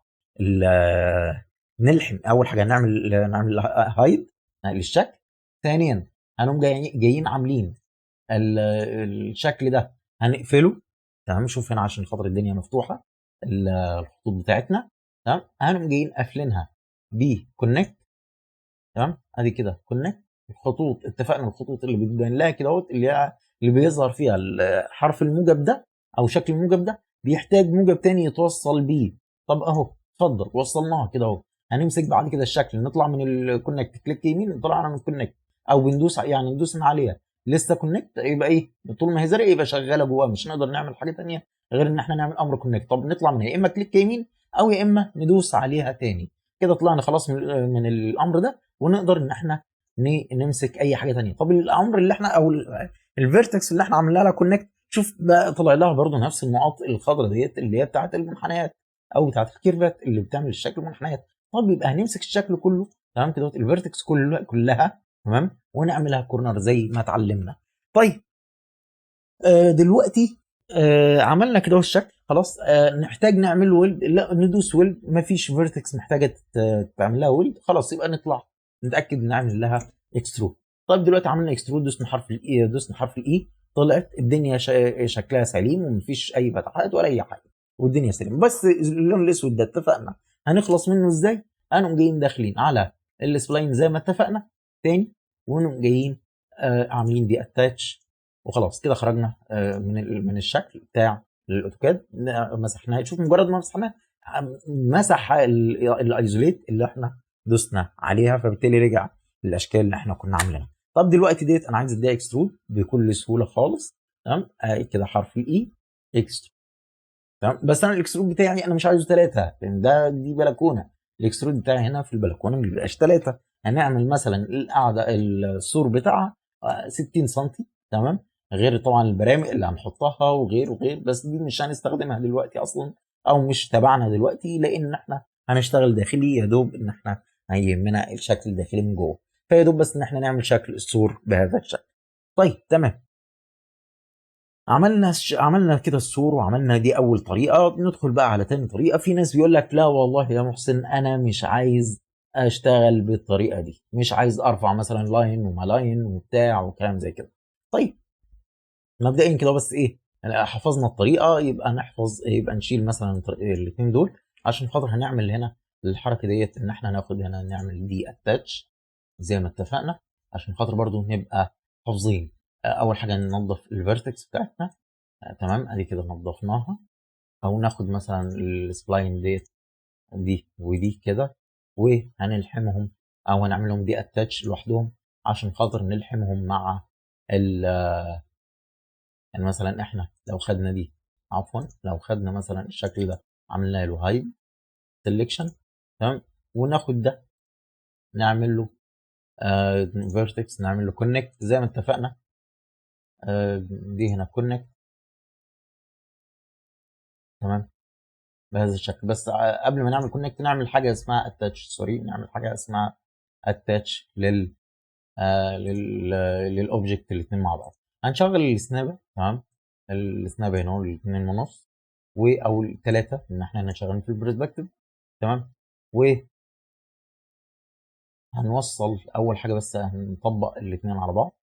Speaker 1: نلحم اول حاجه، نعمل هايد للشكل. ثانيا هنقوم جايين عاملين الشكل ده هنقفله. تمام، شوف هنا عشان خاطر الدنيا مفتوحه الخطوط بتاعتنا. تمام، هنقوم جايين قافلينها بكونكت. تمام، ادي كده كونكت. الخطوط اتفقنا، الخطوط اللي بتبين لها كده اهوت اللي بيظهر فيها حرف الموجب ده او شكل الموجب ده بيحتاج موجب تاني يتوصل بيه. طب اهو اتفضل وصلناها كده اهو. هنمسك بعد كده الشكل، نطلع من الكونكت، كليك يمين نطلع من الكونكت، او بندوس يعني ندوس من عليها لسه كونكت، يبقى ايه طول ما هي زرقاء يبقى شغاله جواه، مش نقدر نعمل حاجه ثانيه غير ان احنا نعمل امر كونكت. طب نطلع منها يا اما كليك يمين او يا اما ندوس عليها تاني. كده طلعنا خلاص من الامر ده، ونقدر ان احنا نمسك اي حاجه ثانيه. طب الامر اللي احنا او الفيرتكس اللي احنا عملنا لها كونكت، شوف بقى طلع لها برضو نفس النقاط الخضراء ديت اللي هي بتاعت المنحنيات او بتاعت الكيرفات اللي بتعمل الشكل منحنيات. طب يبقى هنمسك الشكل كله تمام كده الفيرتكس كلها تمام، ونعملها كورنر زي ما اتعلمنا. طيب دلوقتي عملنا كده الشكل خلاص. نحتاج نعمل ويلد، لا ندوس ويلد، مفيش فيرتكس محتاجه تعمل لها ويلد، خلاص يبقى نطلع نتاكد نعمل لها اكسترود. طيب دلوقتي عملنا اكسترود، دوسنا حرف الاي، طلعت الدنيا شكلها سليم ومفيش اي فتحات ولا اي حاجه والدنيا سليم. بس اللون الاسود ده اتفقنا هنخلص منه ازاي؟ هنقوم جايين داخلين على السبلاين زي ما اتفقنا تاني، ونقوم جايين عاملين دي اتاتش، وخلاص كده خرجنا من الشكل بتاع الاوتوكاد. مسحناه، شوف مجرد ما مسحناه مسح الايزوليت اللي احنا دوسنا عليها، فبالتالي رجع للاشكال اللي احنا كنا عاملينها. طب دلوقتي ديت انا عايز اديها اكسترود بكل سهوله خالص. تمام، كده حرف الاي اكسترود. تمام، بس انا الاكسترود بتاعي انا مش عايزه 3 لان دي بلكونه. الاكسترود بتاعي هنا في البلكونه ما بيبقاش 3. هنعمل مثلا القاعده السور بتاعها 60 سم. تمام، غير طبعا البرامج اللي هنحطها وغير، بس دي مش هنستخدمها دلوقتي اصلا او مش تبعنا دلوقتي، لان احنا هنشتغل داخلي يا دوب ان احنا هيهمنا الشكل الداخلي من جوه، فيا دوب بس ان احنا نعمل شكل السور بهذا الشكل. طيب تمام، عملنا كده السور وعملنا دي اول طريقه. ندخل بقى على تاني طريقه. في ناس بيقول لك لا والله يا محسن انا مش عايز اشتغل بالطريقه دي، مش عايز ارفع مثلا لاين وما لاين وبتاع وكلام زي كده. طيب مبدئيا كده بس ايه، حفظنا الطريقه يبقى نحفظ، يبقى نشيل مثلا الاثنين دول عشان خاطر هنعمل هنا الحركه ديت ان احنا ناخد هنا نعمل دي اتاتش زي ما اتفقنا، عشان خاطر برضو نبقى حافظين. اول حاجه ننظف الفيرتكس بتاعتنا. تمام، ادي كده نظفناها. او ناخد مثلا السبلاين دي ودي كده وهنلحمهم، او هنعملهم دي اتاتش لوحدهم عشان خاطر نلحمهم مع ال يعني مثلا احنا لو خدنا دي، عفوا لو خدنا مثلا الشكل ده عملنا له هايد سيلكشن. تمام، وناخد ده نعمل له فيرتكس، نعمل له كونكت زي ما اتفقنا. دي هنا كونكت. تمام، بهذا الشكل. بس قبل ما نعمل كونكت نعمل حاجه اسمها اتاتش، سوري، نعمل حاجه اسمها اتاتش للاوبجكت الاثنين مع بعض. هنشغل السنابه. تمام، السنابه هنا الاثنين ونص او الثلاثه ان احنا هنشغل في البرسبكتيف. تمام، وهنوصل اول حاجه بس هنطبق الاثنين على بعض.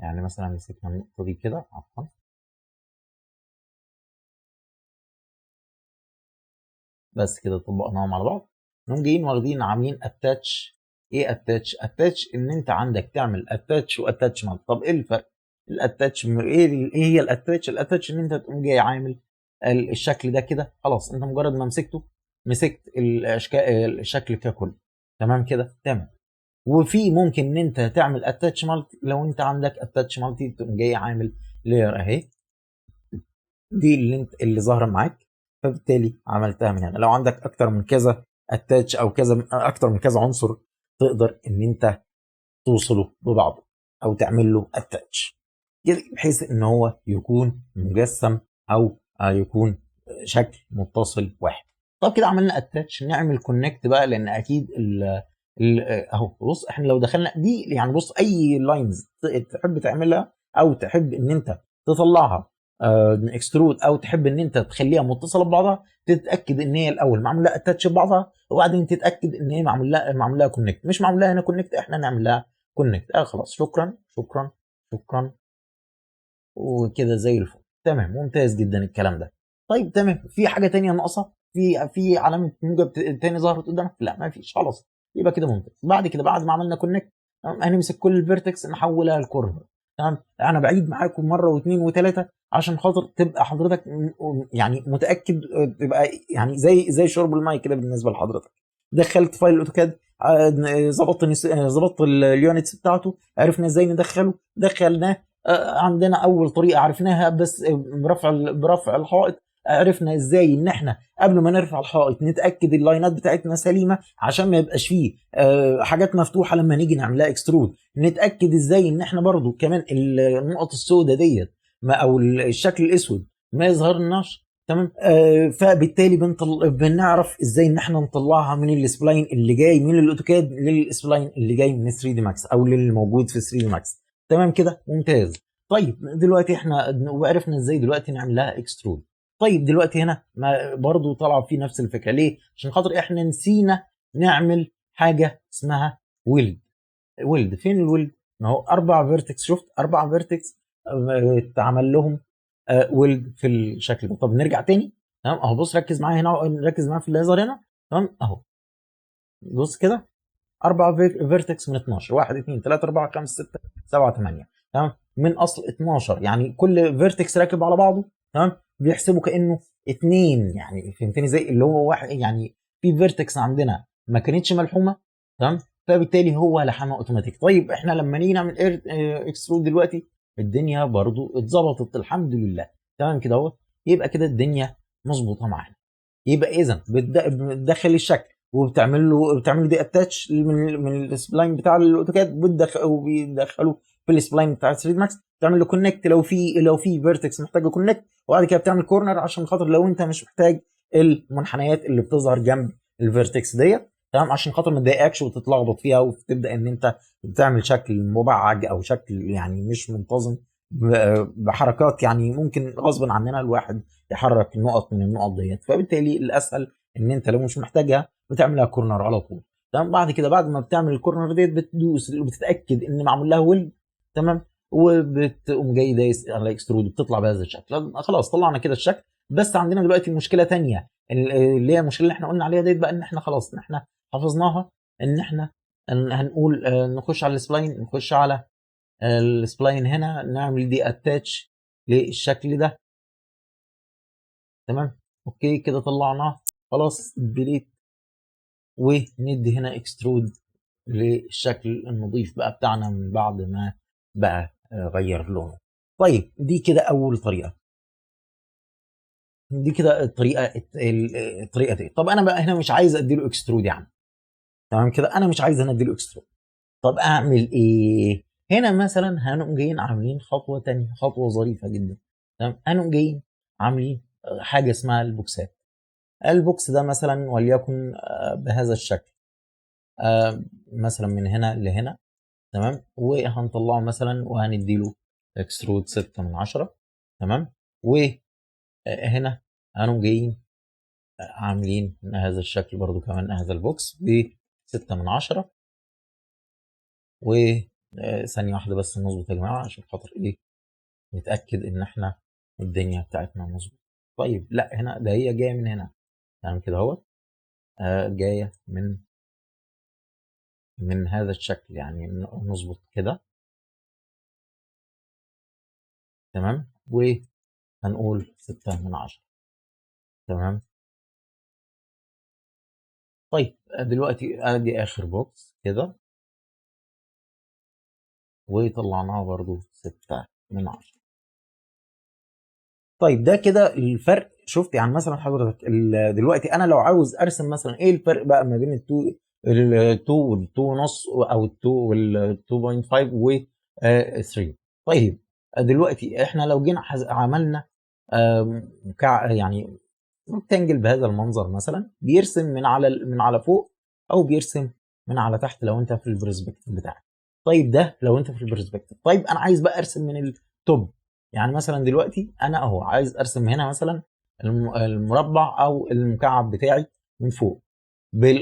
Speaker 1: يعني مثلا مسكنا النقطه دي كده، عفوا بس كده طبقناهم على بعض. نقوم جايين واخدين عاملين اتاتش. ايه اتاتش؟ اتاتش ان انت عندك تعمل اتاتش واتاتشمنت. طب ايه الفرق؟ الاتاتش ايه هي الاتاتش؟ الاتاتش ان انت تقوم جاي عامل الشكل ده كده، خلاص انت مجرد ما مسكت الشكل ككل. تمام كده تمام. وفي ممكن ان انت تعمل اتاتش مالتي، لو انت عندك اتاتش مالتي تقوم جاي عامل لاير اهي، دي اللي ظاهره معاك، فبالتالي عملتها من هنا. لو عندك اكتر من كذا اتاتش او كذا اكتر من كذا عنصر تقدر ان انت توصله ببعضه او تعمل له اتاتش بحيث ان هو يكون مجسم او يكون شكل متصل واحد. طب كده عملنا اتاتش، نعمل كونكت بقى، لان اكيد اهو بص احنا لو دخلنا دي يعني بص اي لاينز تحب تعملها او تحب ان انت تطلعها اكسترود، او تحب ان انت تخليها متصله ببعضها، تتاكد ان هي الاول معمول لها اتاتش ببعضها، وبعدين تتاكد ان هي معمول لها كونكت. مش معمول لها هنا كونكت، احنا نعمل لها كونكت. خلاص، شكرا شكرا شكرا، وكده زي الفل. تمام، ممتاز جدا الكلام ده. طيب تمام، في حاجه تانية ناقصه؟ في علامه موجب تاني ظهرت قدامك؟ لا ما فيش. خلاص، يبقى كده ممتاز. بعد كده، بعد ما عملنا كونكت، هنمسك كل الفيرتكس نحولها لكورنر. تمام، انا بعيد معاكم مره واثنين وثلاثه عشان خاطر تبقى حضرتك يعني متاكد، تبقى يعني زي شرب الماء كده بالنسبه لحضرتك. دخلت فايل الاوتوكاد، ظبطت اليونتس بتاعته، عرفنا ازاي ندخله، دخلناه. عندنا اول طريقه عرفناها، بس برفع الحائط. عرفنا ازاي ان احنا قبل ما نرفع الحائط نتاكد اللاينات بتاعتنا سليمه عشان ما يبقاش فيه حاجات مفتوحه لما نيجي نعملها اكسترود. نتاكد ازاي ان احنا برضو كمان النقط السوداء ديت، او الشكل الاسود ما يظهرناش. تمام. فبالتالي بنعرف ازاي ان احنا نطلعها من السبلاين اللي جاي من الاوتوكاد للسبلاين اللي جاي من 3 دي ماكس، او اللي موجود في 3 دي ماكس. تمام كده، ممتاز. طيب دلوقتي احنا وعرفنا ازاي دلوقتي نعمل لها اكسترود. طيب دلوقتي هنا ما برضو طلع في نفس الفكره. ليه؟ عشان خاطر احنا نسينا نعمل حاجه اسمها ويلد. ويلد فين الويلد؟ ما هو 4 فيرتكس. شفت 4 فيرتكس اتعمل لهم ويلد في الشكل ده. طب نرجع تاني. تمام اهو، بص ركز معايا هنا، ركز معايا في الليزر هنا. تمام اهو، بص كده، 4 فيرتكس من 12، 1 2 3 4 5 6 7 8. تمام، من اصل 12، يعني كل فيرتكس راكب على بعضه. تمام، بيحسبوا كانه 2. يعني فهمتني ازاي؟ اللي هو واحد يعني في فيرتكس عندنا ما كانتش ملحومه. تمام، فبالتالي هو لحمها اوتوماتيك. طيب احنا لما نيجي نعمل اكسترود دلوقتي، الدنيا برضو اتظبطت الحمد لله. تمام كده اهو، يبقى كده الدنيا مظبوطه معانا. يبقى اذا بتدخل الشكل، بتعمل دي اتاتش من السبلاين بتاع الاوتوكاد، وبيدخله في السبلاين بتاع 3 ماكس. تعمل له كونكت لو في فيرتكس محتاجه كونكت، وبعد كده بتعمل كورنر عشان خاطر لو انت مش محتاج المنحنيات اللي بتظهر جنب الفيرتكس ديت. تمام، عشان خاطر ما تضايقكش وتتلخبط فيها، وتبدا ان انت بتعمل شكل مبعج او شكل يعني مش منتظم بحركات. يعني ممكن غصبا عننا الواحد يحرك نقط من النقط ديت. فبالتالي الاسهل ان انت لو مش محتاجها بتعملها كورنر على طول. تمام، بعد كده بعد ما بتعمل الكورنر ديت بتدوس وبتتاكد ان معمول لها ويلد. تمام، وبتقوم جاي دايس على اكسترود، بتطلع بهذا الشكل. خلاص طلعنا كده الشكل. بس عندنا دلوقتي مشكله تانية، اللي هي المشكله اللي احنا قلنا عليها ديت بقى، ان احنا خلاص ان احنا حفظناها. ان احنا هنقول نخش على السبلاين، نخش على السبلاين هنا، نعمل دي اتاتش للشكل ده. تمام، اوكي كده طلعناه. خلاص ديليت، وندي هنا اكسترود للشكل النظيف بقى بتاعنا من بعد ما بقى غير لونه. طيب دي كده اول طريقه. دي كده الطريقه دي. طب انا بقى هنا مش عايز اديله اكسترود يعني. تمام كده، انا مش عايز انا اديله اكسترود. طب اعمل ايه؟ هنا مثلا هنقوم جايين عاملين خطوه تانية، خطوه ظريفه جدا. تمام، هنقوم جايين عاملين حاجه اسمها البوكسات. البوكس ده مثلا وليكن بهذا الشكل، مثلا من هنا لهنا. تمام، وهنطلعه مثلا وهنديله اكسترود 6/10. تمام، وهنا هنقوم جايين عاملين هذا الشكل برضو كمان، هذا البوكس ب 6/10. وثانية واحدة بس نظبط يا جماعة عشان خاطر ايه، نتأكد ان احنا الدنيا بتاعتنا مظبوط. طيب لا، هنا ده هي جاية من هنا. تمام كده اهو، جاية من هذا الشكل، يعني نظبط كده. تمام، وهنقول 6/10. تمام. طيب دلوقتي ادي اخر بوكس كده، وطلعناها برضو 6/10. طيب ده كده الفرق. شفت يعني مثلا حضرتك دلوقتي انا لو عاوز ارسم مثلا ايه الفرق بقى ما بين ال2 وال2 ونص، او ال2 وال2.5 و3. طيب دلوقتي احنا لو جينا عملنا يعني ريكتانجل بهذا المنظر مثلا، بيرسم من على فوق، او بيرسم من على تحت لو انت في البرسبكتيف بتاعك. طيب ده لو انت في البرسبكتيف. طيب انا عايز بقى ارسم من التوب. يعني مثلا دلوقتي انا اهو عايز ارسم هنا مثلا المربع او المكعب بتاعي من فوق.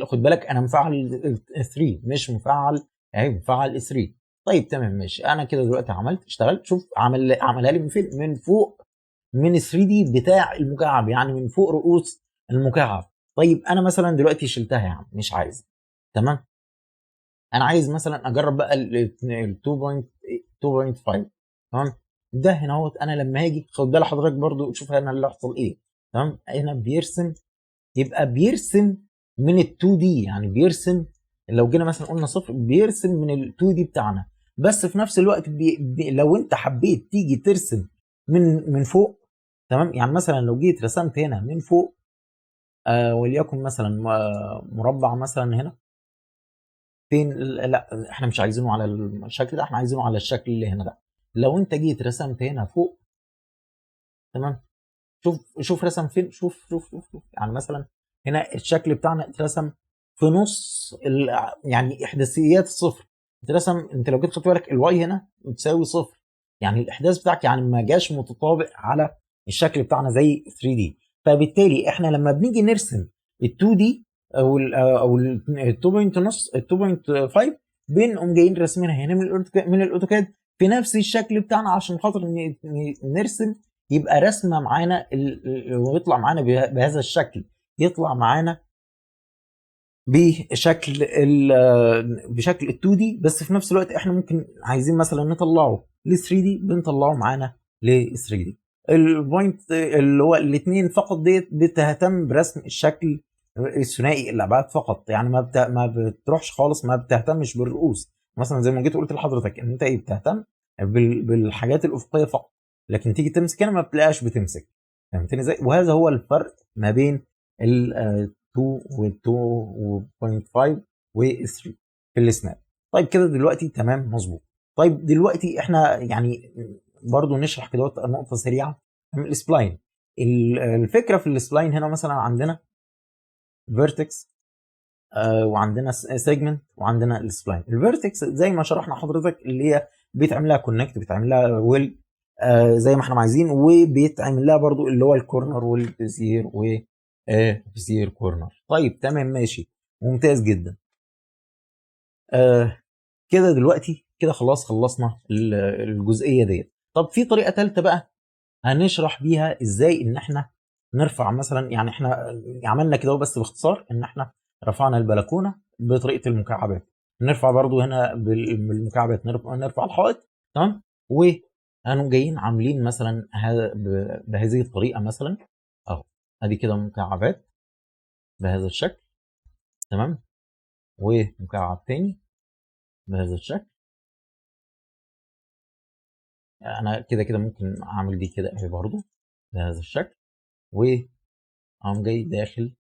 Speaker 1: خد بالك انا مفعل ال 3 مش مفعل اهي، مفعل ال 3. طيب تمام ماشي، انا كده دلوقتي عملت اشتغلت. شوف عملها لي من فين؟ من فوق، من ال 3 دي بتاع المكعب، يعني من فوق رؤوس المكعب. طيب انا مثلا دلوقتي شلتها يا عم مش عايز. تمام، انا عايز مثلا اجرب بقى ال 2.5. تمام، ده هنا اهوت انا لما هاجي خد بال حضرتك برضو شوف هنا اللي هيحصل ايه. تمام، هنا بيرسم، يبقى بيرسم من ال 2 دي، يعني بيرسم. لو جينا مثلا قلنا صفر بيرسم من ال 2 دي بتاعنا. بس في نفس الوقت لو انت حبيت تيجي ترسم من فوق، تمام، يعني مثلا لو جيت رسمت هنا من فوق وليكن مثلا مربع مثلا هنا فين، لا احنا مش عايزينه على الشكل ده، احنا عايزينه على الشكل اللي هنا ده. لو انت جيت رسمت هنا فوق، تمام، شوف رسم فين، شوف يعني مثلا هنا الشكل بتاعنا اترسم في نص يعني احداثيات الصفر اترسم. انت لو جيت خدت بالك الواي هنا بتساوي صفر، يعني الاحداث بتاعك يعني ما جاش متطابق على الشكل بتاعنا زي 3 دي. فبالتالي احنا لما بنيجي نرسم ال 2 دي او ال 2.5 بنقوم جايين راسمينها هنا من الاوتوكاد في نفس الشكل بتاعنا عشان خاطر نرسم، يبقى رسمه معانا ويطلع معانا بهذا الشكل، يطلع معانا بشكل بشكل ال 2 دي. بس في نفس الوقت احنا ممكن عايزين مثلا نطلعه ل 3 دي، بنطلعه معانا ل 3 دي. البوينت اللي هو الاثنين فقط ديت بتهتم برسم الشكل الثنائي الابعاد فقط، يعني ما بتروحش خالص، ما بتهتمش بالرؤوس. مثلا زي ما جيت قلت لحضرتك ان انت ايه بتهتم بالحاجات الافقيه فقط، لكن تيجي تمسك هنا ما بتلاقيهاش بتمسك. فهمتني ازاي؟ وهذا هو الفرق ما بين ال 2 وال 2.5 وال 3 في السناب. طيب كده دلوقتي تمام مظبوط. طيب دلوقتي احنا يعني برضو نشرح كده نقطه سريعه من السبلاين. الفكره في السبلاين هنا مثلا عندنا فيرتكس وعندنا سيجمنت وعندنا السبلاين. الفيرتكس زي ما شرحنا حضرتك اللي هي بيتعمل لها كونكت، بيتعمل لها ويل زي ما احنا عايزين، وبيتعمل لها برضو اللي هو الكورنر والبزير بزير كورنر. طيب تمام ماشي، ممتاز جدا. كده دلوقتي كده خلاص خلصنا الجزئيه ديت. طب في طريقه ثالثه بقى هنشرح بيها ازاي ان احنا نرفع مثلا، يعني احنا عملنا كده بس باختصار ان احنا رفعنا البلكونه بطريقه المكعبات. نرفع برضو هنا بالمكعبات، نرفع الحائط. تمام، وهنقوم جايين عاملين مثلا بهذه الطريقه مثلا اهو، ادي كده مكعبات بهذا الشكل. تمام، ومكعب تاني بهذا الشكل. انا كده كده ممكن اعمل دي كده اهي برضو بهذا الشكل، وقام جاي داخل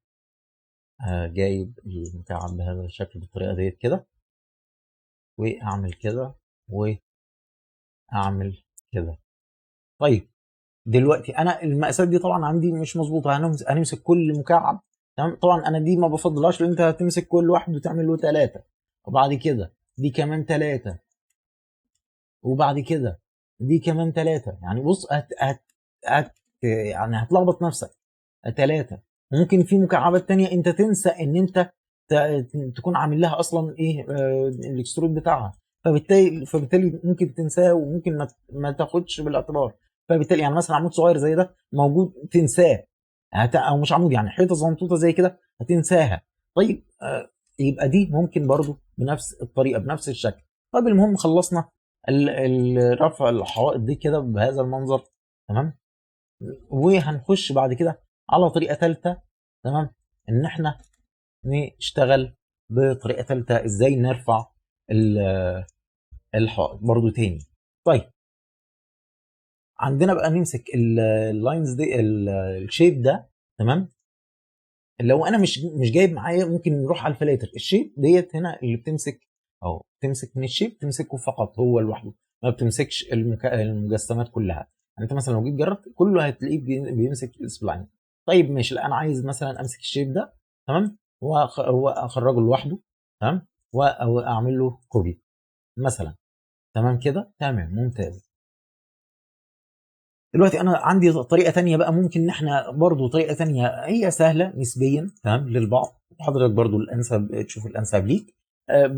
Speaker 1: جايب المكعب بهذا الشكل بالطريقه ديت كده، واعمل كده واعمل كده. طيب دلوقتي انا المقاسات دي طبعا عندي مش مظبوطه، هنمسك كل مكعب. تمام، طبعا انا دي ما بفضلهاش لان انت هتمسك كل واحد وتعمل له 3، وبعد كده دي كمان 3، وبعد كده دي كمان 3. يعني بص يعني هتلخبط نفسك. 3 ممكن في مكعبات تانية انت تنسى ان انت تكون عامل لها اصلا ايه الاكسترود بتاعها، فبالتالي ممكن تنساه وممكن ما تاخدش بالاعتبار. فبالتالي يعني مثلا عمود صغير زي ده موجود تنساه، او مش عمود يعني حيطه صغنطوطه زي كده هتنساها. طيب يبقى دي ممكن برضو بنفس الطريقه بنفس الشكل. طيب المهم خلصنا رفع الحوائط دي كده بهذا المنظر. تمام، وهنخش بعد كده على طريقه ثالثه. تمام، ان احنا نشتغل بطريقه ثالثه ازاي نرفع الحائط برضو تاني. طيب عندنا بقى نمسك اللاينز دي الشيب ده. تمام، لو انا مش جايب معايا ممكن نروح على الفلاتر. الشيب ديت هنا اللي بتمسك اهو، تمسك من الشيب تمسكه فقط هو لوحده، ما بتمسكش المجسمات كلها. يعني انت مثلا لو جيت جربت كله هتلاقيه بيمسك السبلاين. طيب ماشي، لا انا عايز مثلا امسك الشيب ده. تمام، واخرجه لوحده. تمام، واعمل له كوبي مثلا. تمام كده تمام ممتاز. دلوقتي انا عندي طريقه تانية بقى، ممكن ان احنا برضو طريقه تانية هي سهله نسبيا تمام للبعض، حضرتك برضو الانسب تشوف الانسب ليك.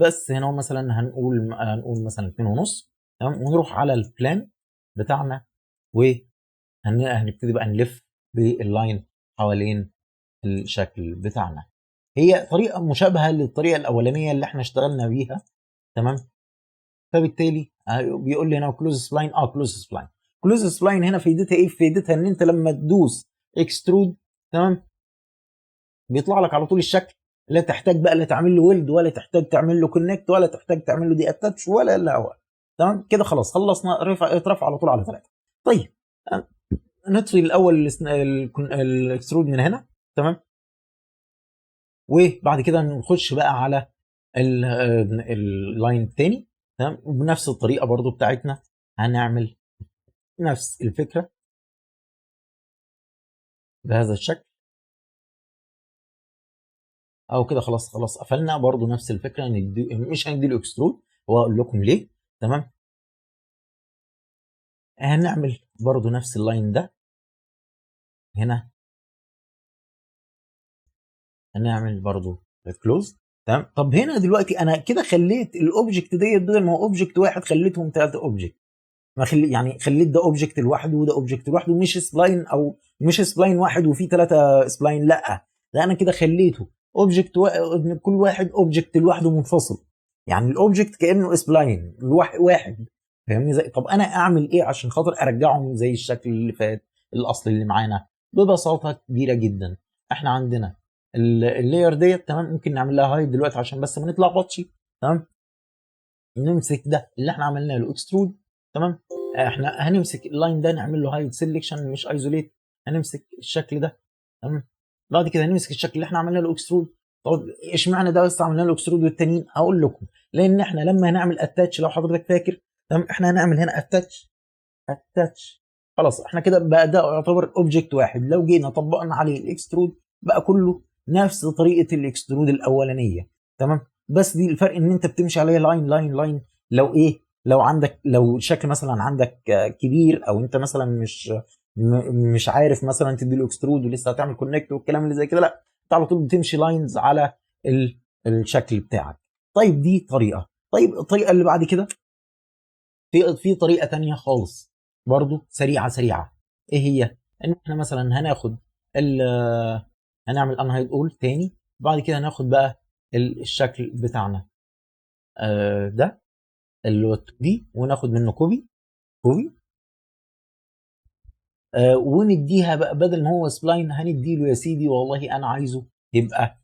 Speaker 1: بس هنا مثلا هنقول مثلا 2 ونص تمام، ونروح على البلان بتاعنا وهنبتدي بقى نلف باللاين حوالين الشكل بتاعنا. هي طريقه مشابهه للطريقه الاولانيه اللي احنا اشتغلنا بيها تمام. فبالتالي بيقول لي هنا كلوز سبلاين، كلوز سبلاين. كلوز سبلاين هنا فايدتها ايه؟ فايدتها ان انت لما تدوس اكسترود تمام بيطلع لك على طول الشكل، لا تحتاج بقى لا تعمل له ويلد، ولا تحتاج تعمل له كونكت، ولا تحتاج تعمل له دي اتاتش ولا الهواء تمام كده. خلاص خلصنا، اترفع على طول على 3. طيب نطفي الاول الاكسترود من هنا تمام، وبعد كده نخش بقى على اللاين الثاني تمام، وبنفس الطريقه برضو بتاعتنا هنعمل نفس الفكره بهذا الشكل او كده. خلاص قفلنا برضو نفس الفكره، مش هنديله اكسترود واقول لكم ليه تمام. هنعمل برضو نفس اللاين ده هنا، هنعمل برضو كلوز تمام. طب هنا دلوقتي انا كده خليت الاوبجكت ديت بدل ما هو اوبجكت واحد خليتهم 3 اوبجكت، ما يعني خليت ده اوبجكت لوحده وده اوبجكت لوحده، مش سبلاين او مش سبلاين واحد وفيه 3 سبلاين، لا ده انا كده خليته اوبجكت كل واحد اوبجكت لوحده منفصل، يعني الاوبجكت كانه سبلاين واحد فاهمني زي. طب انا اعمل ايه عشان خاطر ارجعهم زي الشكل اللي فات الاصل اللي معانا؟ ببساطه كبيره جدا احنا عندنا اللاير ديت تمام، ممكن نعمل لها هايد دلوقتي عشان بس ما نتلخبطش تمام. نمسك ده اللي احنا عملنا له اكسترود تمام، احنا هنمسك اللاين ده نعمل له هايد سيلكشن مش ايزوليت، هنمسك الشكل ده تمام. بعد كده هنمسك الشكل اللي احنا عملنا له اكسترود. طب اشمعنى ده بس عملنا له اكسترود والتانيين؟ هقول لكم لان احنا لما هنعمل اتاتش لو حضرتك فاكر تمام، احنا هنعمل هنا اتاتش خلاص احنا كده بقى ده يعتبر اوبجكت واحد، لو جينا طبقنا عليه الاكسترود بقى كله نفس طريقه الاكسترود الاولانيه تمام. بس دي الفرق ان انت بتمشي عليه لاين. لو ايه، لو عندك لو شكل مثلا عندك كبير، او انت مثلا مش عارف مثلا تدي له اكسترود ولسه هتعمل كونكت والكلام اللي زي كده، لا انت على طول بتمشي لاينز على الشكل بتاعك. طيب دي طريقه. طيب الطريقه اللي بعد كده في طريقه تانية خالص برضو سريعه. ايه هي؟ ان احنا مثلا هناخد هنعمل انهايد اول تاني، بعد كده هناخد بقى الشكل بتاعنا ده اللي هو 2 دي، وناخد منه كوبي ونديها بقى بدل ما هو سبلاين هنديله يا سيدي والله انا عايزه يبقى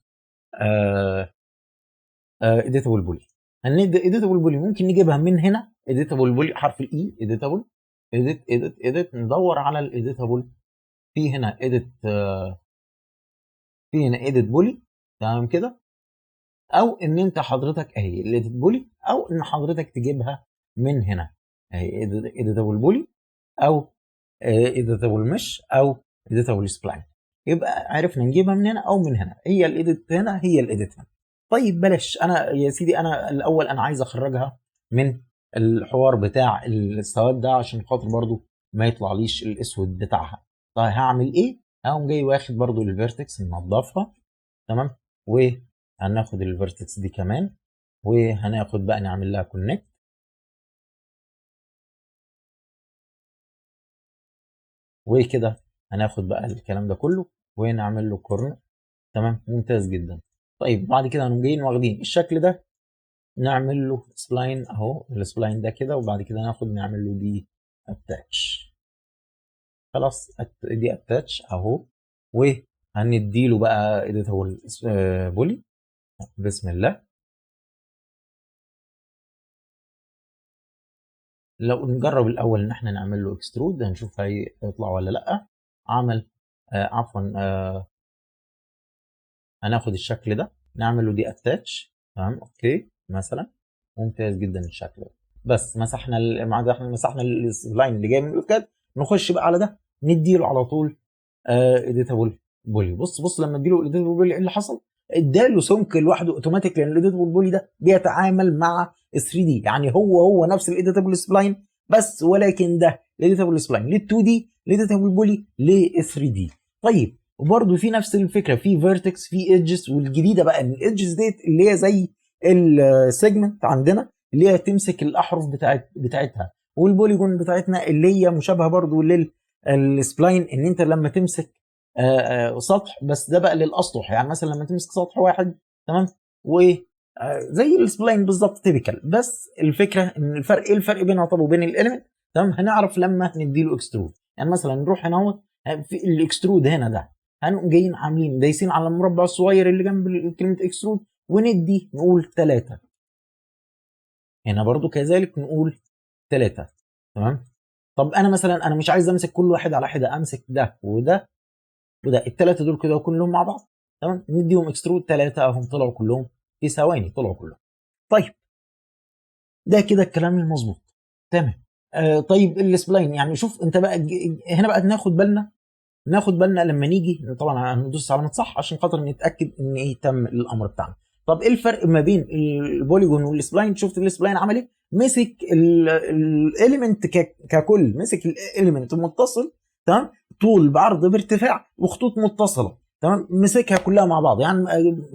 Speaker 1: اديتابل بولي. هندي اديتابل بولي، ممكن نجيبها من هنا اديتابل بولي حرف الاي اديتابل اديت ندور على الاديتابل في هنا اديت في هنا اديت بولي تمام كده، او ان انت حضرتك اهي الاديت بولي، او ان حضرتك تجيبها من هنا اهي اديتابل بولي او اديتابل مش او اديتابل سبلاين. يبقى عرفنا نجيبها من هنا او من هنا، هي الاديت هنا هي الاديت هنا. طيب بلاش انا يا سيدي، انا الاول انا عايز اخرجها من الحوار بتاع السواد ده عشان خاطر برضو ما يطلعليش الاسود بتاعها. طيب هعمل ايه؟ هقوم جاي واخد برضو الفيرتكس ننضفها تمام، وهناخد الفيرتكس دي كمان وهناخد بقى نعمل لها كونكت، وكده هناخد بقى الكلام ده كله ونعمل له كورنر تمام ممتاز جدا. طيب بعد كده هنقوم جايين واخدين الشكل ده نعمل له سبلاين اهو، السبلاين ده كده، وبعد كده ناخد نعمل له دي اتاتش خلاص دي اتاتش اهو، وهندي له بقى اديتابل بولي بسم الله. لو نجرب الاول ان احنا نعمل له اكسترود هنشوف هيطلع ولا لا. عمل عفوا هناخد الشكل ده نعمل له دي اتاتش تمام اوكي مثلا ممتاز جدا الشكل ده. بس مسحنا مع ده احنا مسحنا اللاين اللي جاي من الاوتوكاد، نخش بقى على ده نديله على طول اديتابل بولي. بص لما اديله اديتابل بولي ايه اللي حصل؟ اداله سمك لوحده اوتوماتيك، لان الاديتابل بولي ده بيتعامل مع 3 دي، يعني هو نفس الاديتابل سبلاين بس، ولكن ده الاديتابل سبلاين لل 2 دي لداتا والبولي ل 3 دي. طيب وبرده في نفس الفكره، في فيرتكس في ايدجز، والجديده بقى ان الايدجز ديت اللي هي زي السيجمنت عندنا اللي هي تمسك الاحرف بتاعتها، والبوليجون بتاعتنا اللي هي مشابهه برده للسبلاين، ان انت لما تمسك سطح، بس ده بقى للاسطح، يعني مثلا لما تمسك سطح واحد تمام، و زي السبلاين بالظبط تيبيكال، بس الفكره ان الفرق ايه الفرق بينها طب وبين الاليمنت تمام، هنعرف لما نديله اكسترود. يعني مثلا نروح هنا اهو في الاكسترود هنا ده، هنقوم جايين عاملين دايسين على المربع الصغير اللي جنب كلمه اكسترود وندي نقول 3. هنا برضو كذلك نقول 3 تمام. طب انا مثلا انا مش عايز امسك كل واحد على حده، امسك ده وده وده، الثلاثه دول كده كلهم مع بعض تمام، نديهم اكسترود 3 اهم طلعوا كلهم في ثواني، طلعوا كلهم. طيب ده كده الكلام المظبوط تمام. طيب السبلاين، يعني شوف انت بقى هنا بقى ناخد بالنا لما نيجي طبعا هندوس علامه صح عشان خاطر نتاكد ان ايه تم الامر بتاعنا. طب ايه الفرق ما بين البوليجون والسبلاين؟ شفت السبلاين عمل ايه؟ مسك الاليمنت ككل، مسك الاليمنت متصل تمام، طول بعرض بارتفاع وخطوط متصله تمام، مسكها كلها مع بعض، يعني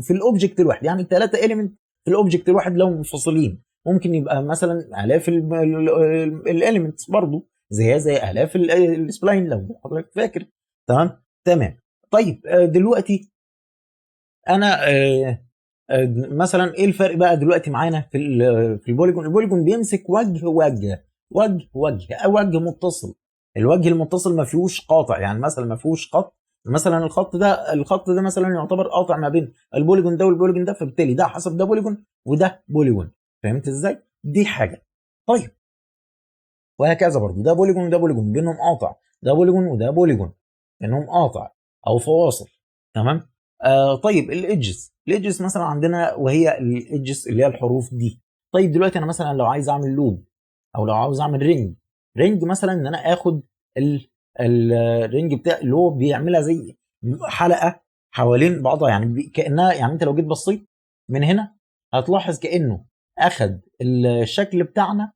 Speaker 1: في الاوبجكت الواحد، يعني الثلاثه اليمنت في الاوبجكت الواحد لو منفصلين ممكن يبقى مثلا الاف الاليمنتس برضه زي الاف السبلاين لو حضرتك فاكر تمام. طيب دلوقتي انا مثلا ايه الفرق بقى دلوقتي معانا في البوليجون؟ البوليجون بيمسك وجه متصل، الوجه المتصل ما فيهوش قاطع، يعني مثلا ما فيهوش خط، مثلا الخط ده مثلا يعتبر قاطع ما بين البوليجون ده والبوليجون ده، فبالتالي ده حسب ده بوليجون وده بوليجون. فهمت ازاي؟ دي حاجه. طيب وهكذا برضو ده بوليجون وده بوليجون بينهم قاطع، ده بوليجون وده بوليجون بينهم قاطع او فواصل تمام. طيب الايدجز مثلا عندنا، وهي الايدجز اللي هي الحروف دي. طيب دلوقتي انا مثلا لو عايز اعمل لوب او لو عاوز اعمل رينج مثلا، ان انا اخد الرينج بتاع اللي هو بيعملها زي حلقه حوالين بعضها، يعني كانها، يعني انت لو جيت بصيت من هنا هتلاحظ كانه اخد الشكل بتاعنا،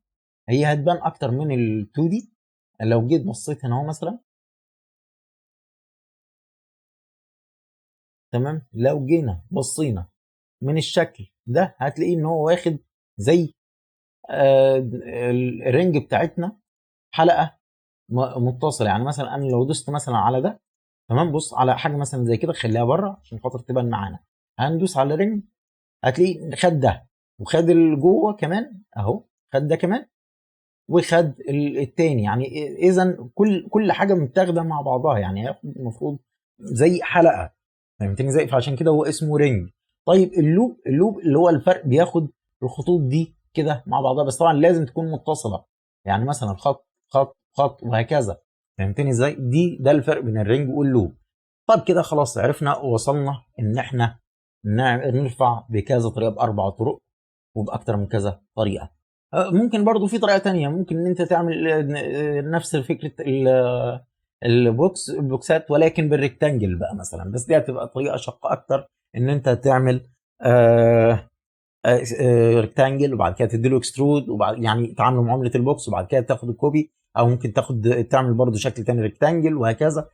Speaker 1: هي هتبان اكتر من ال 2 دي. لو جيت بصيت هنا اهو مثلا تمام، لو جينا بصينا من الشكل ده هتلاقيه ان هو واخد زي الرينج بتاعتنا حلقه متصله. يعني مثلا انا لو دوست مثلا على ده تمام، بص على حاجه مثلا زي كده، خليها بره عشان خاطر تبان معانا، هندوس على رينج هتلاقيه خد ده وخد اللي جوه كمان اهو، خد ده كمان وخد التاني، يعني اذا كل حاجه متاخده مع بعضها، يعني هياخد المفروض زي حلقه، فهمتني ازاي؟ فعشان كده هو اسمه رينج. طيب اللوب اللي هو الفرق، بياخد الخطوط دي كده مع بعضها، بس طبعا لازم تكون متصله، يعني مثلا خط خط خط وهكذا، فهمتني ازاي؟ ده الفرق بين الرينج واللوب. طب كده خلاص عرفنا وصلنا ان احنا نرفع بكذا طريقه، باربع طرق وباكتر من كذا طريقه. ممكن برضو في طريقه تانية، ممكن ان انت تعمل نفس فكره البوكسات ولكن بالريكتانجل بقى مثلا، بس دي هتبقى طريقه شاقه اكتر، ان انت تعمل ريكتانجل وبعد كده تديله اكسترود، وبعد يعني تعامله معامله البوكس وبعد كده تاخد الكوبي، او ممكن تعمل برضو شكل تاني ريكتانجل وهكذا،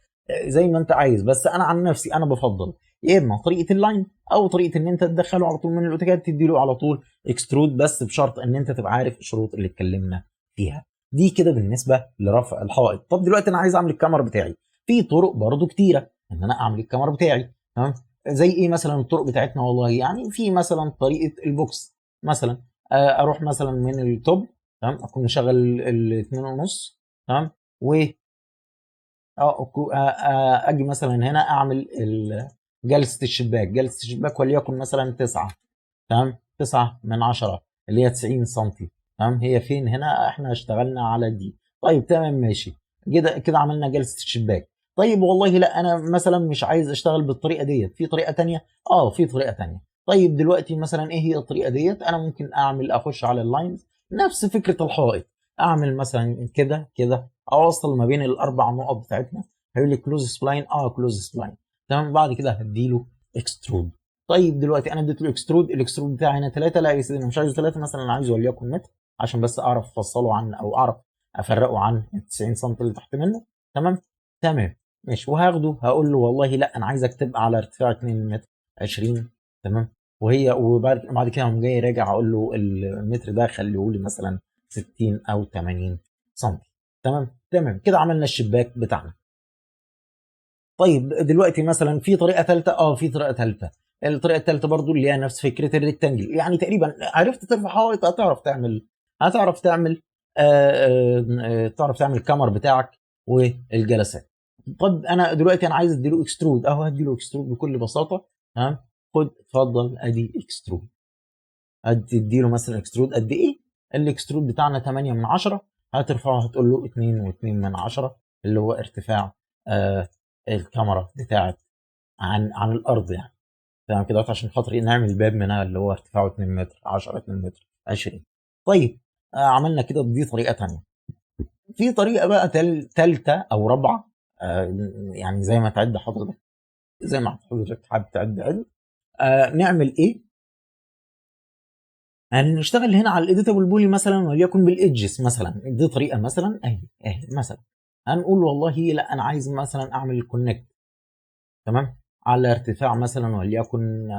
Speaker 1: زي ما انت عايز. بس انا عن نفسي انا بفضل يا اما طريقه اللاين او طريقه ان انت تدخله على طول من الاوتوكاد تديله على طول اكسترود، بس بشرط ان انت تبقى عارف الشروط اللي اتكلمنا فيها. دي كده بالنسبه لرفع الحائط. طب دلوقتي انا عايز اعمل الكاميرا بتاعي، في طرق برضو كتيره ان انا اعمل الكاميرا بتاعي تمام. زي ايه مثلا الطرق بتاعتنا؟ والله يعني في مثلا طريقه البوكس مثلا، اروح مثلا من التوب تمام، اكون مشغل الاثنين ونص تمام، و اجي مثلا هنا اعمل جلسه الشباك وليكن مثلا 9 تمام، 9 من 10 اللي هي 90 سم تمام. هي فين هنا؟ احنا اشتغلنا على دي. طيب تمام ماشي، كده عملنا جلسه الشباك. طيب والله لا انا مثلا مش عايز اشتغل بالطريقه ديت، في طريقه تانية؟ في طريقه تانية. طيب دلوقتي مثلا ايه هي الطريقه ديت؟ انا ممكن اخش على اللاينز، نفس فكره الحائط، اعمل مثلا كده كده، اوصل ما بين الاربع نقط بتاعتنا، هيقول لي كلوز سبلاين، كلوز سبلاين تمام. بعد كده هديله اكسترود. طيب دلوقتي انا اديت له الاكسترود بتاعي هنا 3، لا يا سيدي انا مش عايز 3، مثلا انا عايزه وليكن متر عشان بس اعرف افصله عن او اعرف افرقه عن ال 90 سم اللي تحت منه تمام. تمام ماشي، وهاخده هقول له والله لا انا عايزك تبقى على ارتفاع 2 متر 20. تمام. وبعد كده اقوم جاي راجع اقول له المتر ده خليه لي مثلا 60 او 80 سم. تمام كده عملنا الشباك بتاعنا. طيب دلوقتي مثلا في طريقه ثالثه، في طريقه ثالثه. الطريقه الثالثه برضو اللي هي نفس فكره الريكتانجل، يعني تقريبا عرفت ترفع حائط هتعرف تعمل تعرف تعمل الكمر بتاعك والجلسات. طب انا دلوقتي انا عايز اديله اكسترود، هديله اكسترود بكل بساطه. تمام. خد اتفضل ادي اكسترود. هتديله مثلا اكسترود قد ايه؟ الاكسترود بتاعنا 8 من 10، هترفعه هتقول له 2 و2 من 10 اللي هو ارتفاع آه الكاميرا بتاعت عن الارض يعني. تمام كده عشان خاطر نعمل باب منها اللي هو ارتفاعه 2 متر 10 2 متر 20. طيب عملنا كده، دي طريقه ثانيه. في طريقه بقى ثالثه او رابعه، يعني زي ما تعد حضرتك، زي ما حضرتك حابب تعد عد. نعمل ايه؟ هنشتغل هنا على الايديتابل بولي مثلا، وليكن بالايدجز مثلا. دي طريقه مثلا اهي مثلا. هنقول والله لا انا عايز مثلا اعمل الكونكت. تمام. على ارتفاع مثلا وليكن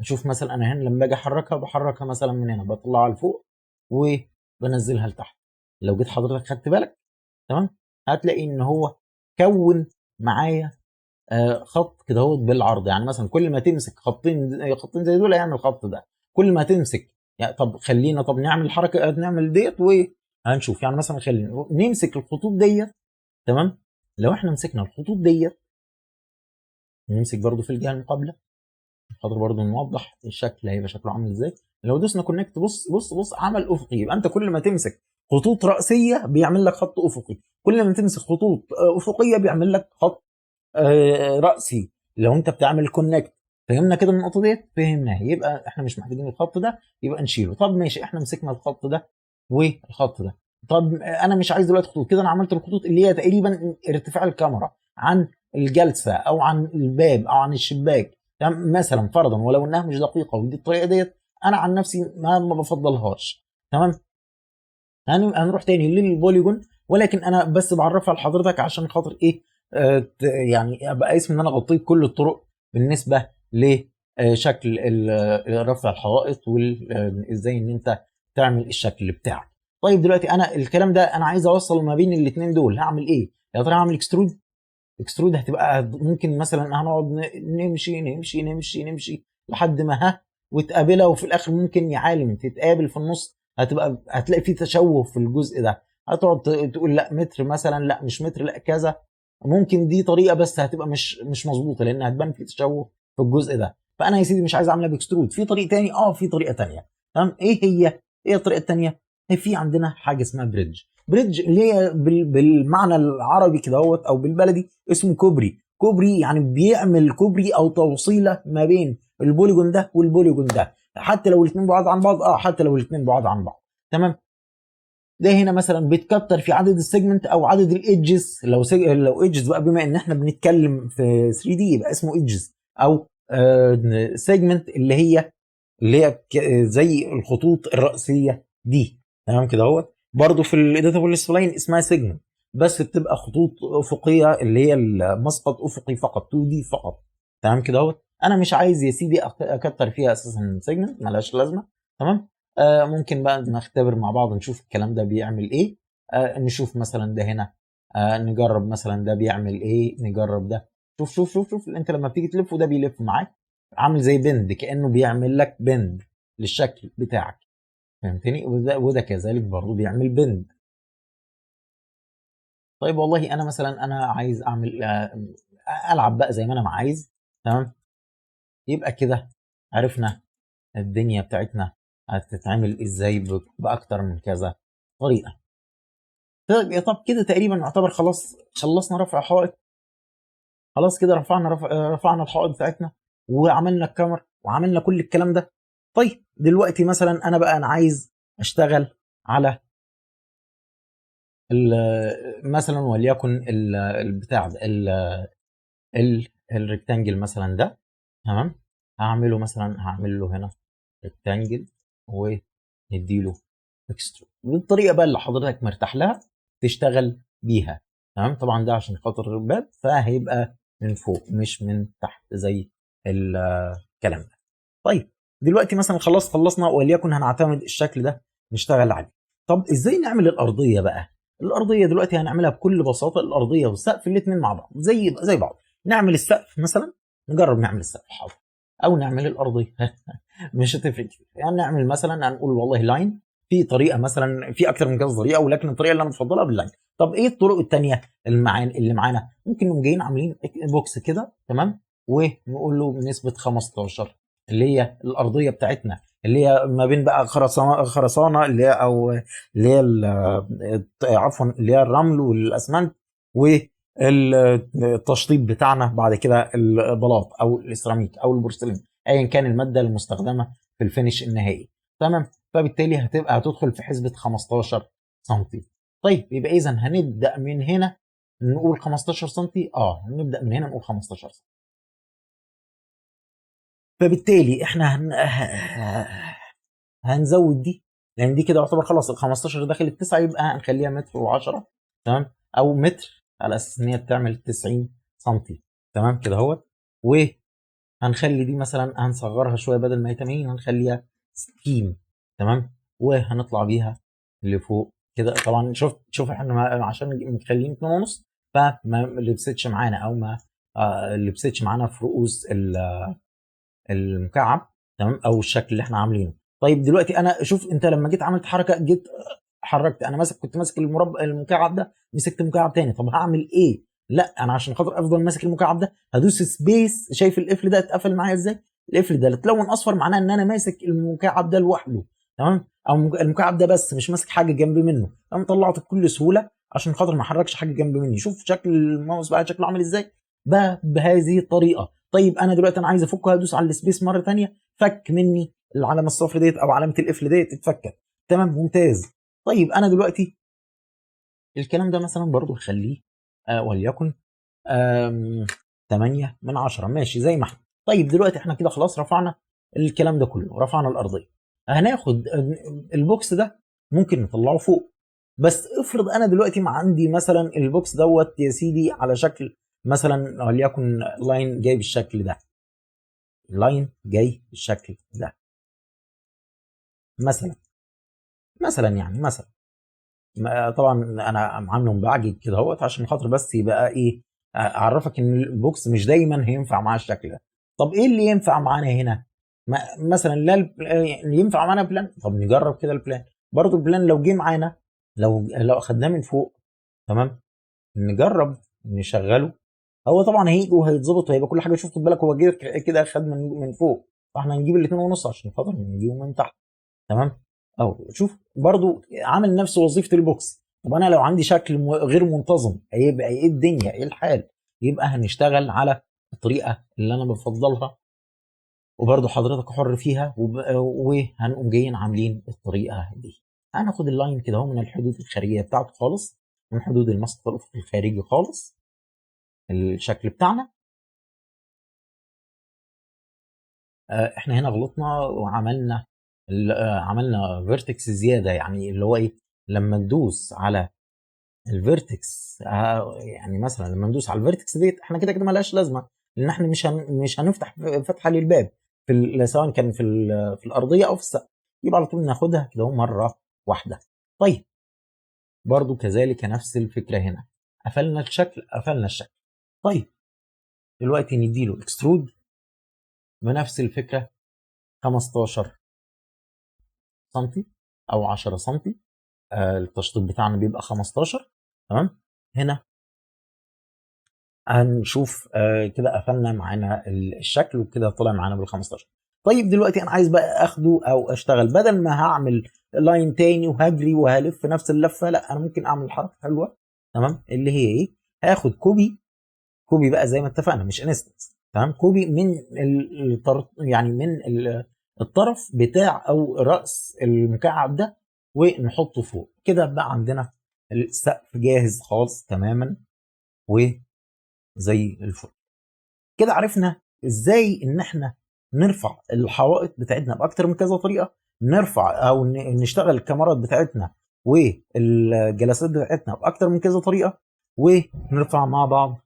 Speaker 1: نشوف مثلا انا هنا لما باجي احركها بحركها مثلا من هنا بطلعها لفوق وبنزلها لتحت. لو جيت حضرتك خدت بالك تمام هتلاقي ان هو كون معايا خط كده هو بالعرض. يعني مثلا كل ما تمسك خطين زي دول هيعمل الخط ده. كل ما تمسك يعني طب نعمل الحركه نعمل ديت وهنشوف. يعني مثلا خلينا نمسك الخطوط ديت. تمام. لو احنا مسكنا الخطوط ديت نمسك برضو في الجهه المقابله خاطر برضو نوضح الشكل هيبقى شكله عامل ازاي. لو دوسنا كونكت بص عمل افقي. يبقى انت كل ما تمسك خطوط رأسية بيعمل لك خط افقي، كل ما تمسك خطوط افقية بيعمل لك خط رأسي. لو انت بتعمل كونكت فهمنا كده النقطة ديت، فهمناها. يبقى احنا مش محتاجين الخط ده يبقى نشيله. طب ماشي احنا مسكنا الخط ده والخط ده. طب انا مش عايز دلوقتي خطوط كده، انا عملت الخطوط اللي هي تقريبا ارتفاع الكاميرا عن الجلسة او عن الباب او عن الشباك. تمام مثلا فرضا، ولو انها مش دقيقة ودي الطريقة ديت انا عن نفسي ما بفضلهاش. تمام. هنروح تاني للبوليجون، ولكن انا بس بعرفها لحضرتك عشان خاطر ايه يعني ابقى اسم ان انا غطيت كل الطرق بالنسبه لشكل رفع الحوائط وازاي ان انت تعمل الشكل بتاعك. طيب دلوقتي انا الكلام ده انا عايز اوصل ما بين الاثنين دول، هعمل ايه؟ يا ترى هعمل اكسترود هتبقى ممكن مثلا هنقعد نمشي لحد ما وتقابلها، وفي الاخر ممكن يا عالم تتقابل في النص هتلاقي في تشوه في الجزء ده. هتقعد تقول لا متر مثلا، لا مش متر، لا كذا. ممكن دي طريقه بس هتبقى مش مظبوطه لان هتبان في تشوه في الجزء ده. فانا يا سيدي مش عايز اعملها باكسترود. في طريقه تاني، في طريقه تانيه. تمام. ايه الطريقه التانيه؟ في عندنا حاجه اسمها بريدج اللي هي بالمعنى العربي كده او بالبلدي اسمه كوبري يعني بيعمل كوبري او توصيله ما بين البوليجون ده والبوليجون ده، حتى لو الاثنين بعاد عن بعض. حتى لو الاثنين بعاد عن بعض. تمام. ده هنا مثلا بيتكتر في عدد السيجمنت او عدد الايدجز. لو ايدجز بقى بما ان احنا بنتكلم في 3 دي يبقى اسمه ايدجز، او سيجمنت اللي هي زي الخطوط الرأسية دي. تمام كده اهوت. برضه في الايديتابل سبلاين اسمها سيجمنت، بس بتبقى خطوط افقيه اللي هي المسقط افقي فقط 2 دي فقط. تمام كده اهوت. انا مش عايز يا سيدي اكتر فيها اساسا سيجمنت ملهاش لازمه. تمام. ممكن بقى نختبر مع بعض نشوف الكلام ده بيعمل ايه. نشوف مثلا ده هنا. نجرب مثلا ده بيعمل ايه، نجرب ده. شوف انت لما بتيجي تلف وده بيلف معاك عامل زي بند، كأنه بيعمل لك بند للشكل بتاعك. فهمتني؟ وده كذلك برضه بيعمل بند. طيب والله انا مثلا انا عايز اعمل العب بقى زي ما انا عايز. تمام. يبقى كده عرفنا الدنيا بتاعتنا هتتعمل ازاي باكتر من كذا طريقه. طب كده تقريبا يعتبر خلاص خلصنا رفع حائط. خلاص كده رفعنا الحائط بتاعتنا وعملنا الكاميرا وعملنا كل الكلام ده. طيب دلوقتي مثلا انا عايز اشتغل على مثلا وليكن البتاع ده الريكتانجل مثلا ده. تمام. هعمل له هنا ريكتانجل ونديله اكسترود بالطريقه بقى اللي حضرتك مرتاح لها تشتغل بيها. تمام. طبعا ده عشان خاطر الباب، فهيبقى من فوق مش من تحت زي الكلام ده. طيب دلوقتي مثلا خلاص خلصنا، وليكن هنعتمد الشكل ده نشتغل عليه. طب ازاي نعمل الارضيه بقى؟ الارضيه دلوقتي هنعملها بكل بساطه، الارضيه والسقف الاثنين مع بعض زي بعض. نعمل السقف مثلا، نجرب نعمل السقف حاضر، او نعمل الارضيه مش هتفرق كتير. يعني نعمل مثلا، هنقول والله لاين، في طريقه مثلا، في اكتر من كذا طريقه، ولكن الطريقه اللي انا بفضلها باللاين. طب ايه الطرق الثانيه اللي معانا؟ ممكن نقوم جايين عاملين بوكس كده، تمام، ونقول له بنسبه 15 اللي هي الارضيه بتاعتنا، اللي هي ما بين بقى خرسانه اللي هي او اللي هي عفوا اللي هي الرمل والاسمنت، والتشطيب بتاعنا بعد كده البلاط او السيراميك او البورسلين، ايا كان الماده المستخدمه في الفينش النهائي. تمام. فبالتالي هتدخل في حسبه 15 سم. طيب يبقى اذا هنبدا من هنا نقول 15 سم. هنبدا من هنا نقول 15 سم. فبالتالي احنا هنزود دي، لان دي كده يعتبر خلاص ال 15 داخل ال 9، يبقى هنخليها متر و10، تمام، او متر، على اساس ان هي بتعمل 90 سم. تمام كده اهوت. وهنخلي دي مثلا هنصغرها شويه، بدل ما هي 80 هنخليها 60. تمام. وهنطلع بيها لفوق كده. طبعا شوف احنا عشان مخليين 2 ونص، فما لبستش معانا، او ما لبستش معانا في رؤوس المكعب، تمام، او الشكل اللي احنا عاملينه. طيب دلوقتي انا شوف، انت لما جيت عملت حركه، جيت حركت، انا كنت ماسك المربع المكعب ده، مسكت مكعب تاني، طب هعمل ايه؟ لا، انا عشان خاطر افضل ماسك المكعب ده هدوس سبيس. شايف القفل ده اتقفل معايا ازاي؟ القفل ده اللي اتلون اصفر معناه ان انا ماسك المكعب ده لوحده، تمام، او المكعب ده بس مش ماسك حاجه جنب منه. انا طلعته بكل سهوله عشان خاطر ما احركش حاجه جنب مني. شوف شكل الماوس بقى شكله عامل ازاي بقى بهذه الطريقه. طيب انا دلوقتي انا عايز افكه، هدوس على السبيس مره ثانيه، فك مني العلامه الصفر ديت او علامه القفل ديت، اتفكت. تمام ممتاز. طيب انا دلوقتي الكلام ده مثلا برضو هخليه وليكن 8 من 10، ماشي زي ما احنا. طيب دلوقتي احنا كده خلاص رفعنا الكلام ده كله، رفعنا الارضيه. هناخد البوكس ده ممكن نطلعه فوق. بس افرض انا دلوقتي ما عندي مثلا البوكس دوت يا سيدي على شكل مثلا وليكن لاين جاي بالشكل ده، لاين جاي بالشكل ده مثلا يعني مثلا، طبعا انا عامله مبعجج كده اهوت عشان خاطر بس يبقى ايه، اعرفك ان البوكس مش دايما هينفع معاه الشكل ده. طب ايه اللي ينفع معانا هنا؟ مثلا لا اللي ينفع معانا بلان. طب نجرب كده البلان. برضو البلان لو جه معانا، لو اخدناه من فوق، تمام، نجرب نشغله. هو طبعا هيجي وهيتظبط وهيبقى كل حاجه. شوف خد بالك، هو جه كده خد من فوق، فاحنا هنجيب الاتنين ونص عشان خاطر نجيبه من تحت. تمام. او شوف برضو عامل نفس وظيفه البوكس. طب انا لو عندي شكل غير منتظم، هيبقى ايه الدنيا، ايه الحال؟ يبقى هنشتغل على الطريقه اللي انا بفضلها، وبرضو حضرتك حر فيها، وهنقوم جايين عاملين الطريقه دي. هناخد اللاين كده اهو من الحدود الخارجيه بتاعته خالص، من حدود المسقط الافقي الخارجي خالص، الشكل بتاعنا. احنا هنا غلطنا وعملنا عملنا فيرتكس زياده، يعني اللي هو ايه، لما ندوس على الفيرتكس يعني مثلا لما ندوس على الفيرتكس ديت، احنا كده كده ملهاش لازمه، لان احنا مش هنفتح فتحه للباب سواء كان في الارضيه او في السقف. يبقى على طول ناخدها كده مره واحده. طيب برضو كذلك نفس الفكره هنا، قفلنا الشكل. طيب دلوقتي نديله اكسترود بنفس الفكره، 15 سم او 10 سم. التشطيب بتاعنا بيبقى 15. تمام. هنا هنشوف كده قفلنا معانا الشكل، وكده طلع معانا بال 15. طيب دلوقتي انا عايز بقى اخده او اشتغل، بدل ما هعمل لاين تاني وهجري وهلف نفس اللفه، لا انا ممكن اعمل حركه حلوه، تمام، اللي هي ايه، هاخد كوبي بقى زي ما اتفقنا، مش انستنس، تمام، كوبي من يعني من الطرف بتاع او راس المكعب ده، ونحطه فوق كده. بقى عندنا السقف جاهز خالص تماما وزي الفل. كده عرفنا ازاي ان احنا نرفع الحوائط بتاعتنا باكتر من كذا طريقه، نرفع او نشتغل الكاميرات بتاعتنا والجلسات بتاعتنا باكتر من كذا طريقه، ونرفع مع بعض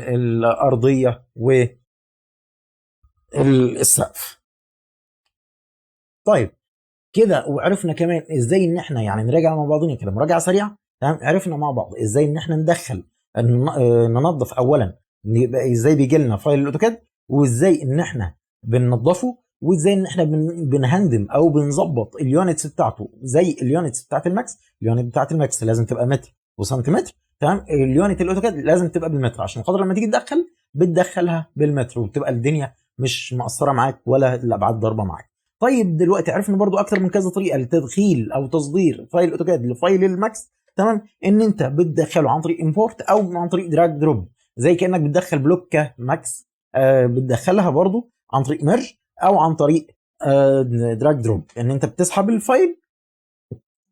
Speaker 1: الارضيه والسقف. طيب كده وعرفنا كمان ازاي ان احنا يعني نراجع مع بعضنا كده مراجعه سريعه. تمام، عرفنا مع بعض ازاي ان احنا ندخل ننظف اولا، يبقى ازاي بيجي لنا فايل الاوتوكاد، وازاي ان احنا بننظفه، وازاي ان احنا بنهندم او بنظبط اليونتس بتاعته. زي اليونتس بتاعت الماكس، اليونت بتاعت الماكس لازم تبقى متر وسنتيمتر. تمام، اليونت الاوتوكاد لازم تبقى بالمتر، عشان خاطر لما تيجي تدخل بتدخلها بالمتر، وبتبقى الدنيا مش مقصره معاك ولا الابعاد ضاربه معاك. طيب دلوقتي عرفنا برضو اكتر من كذا طريقه لتدخيل او تصدير فايل اوتوكاد لفايل الماكس. تمام، ان انت بتدخله عن طريق امبورت او عن طريق دراج دروب، زي كانك بتدخل بلوكه ماكس بتدخلها برضو عن طريق ميرج او عن طريق دراج دروب، ان انت بتسحب الفايل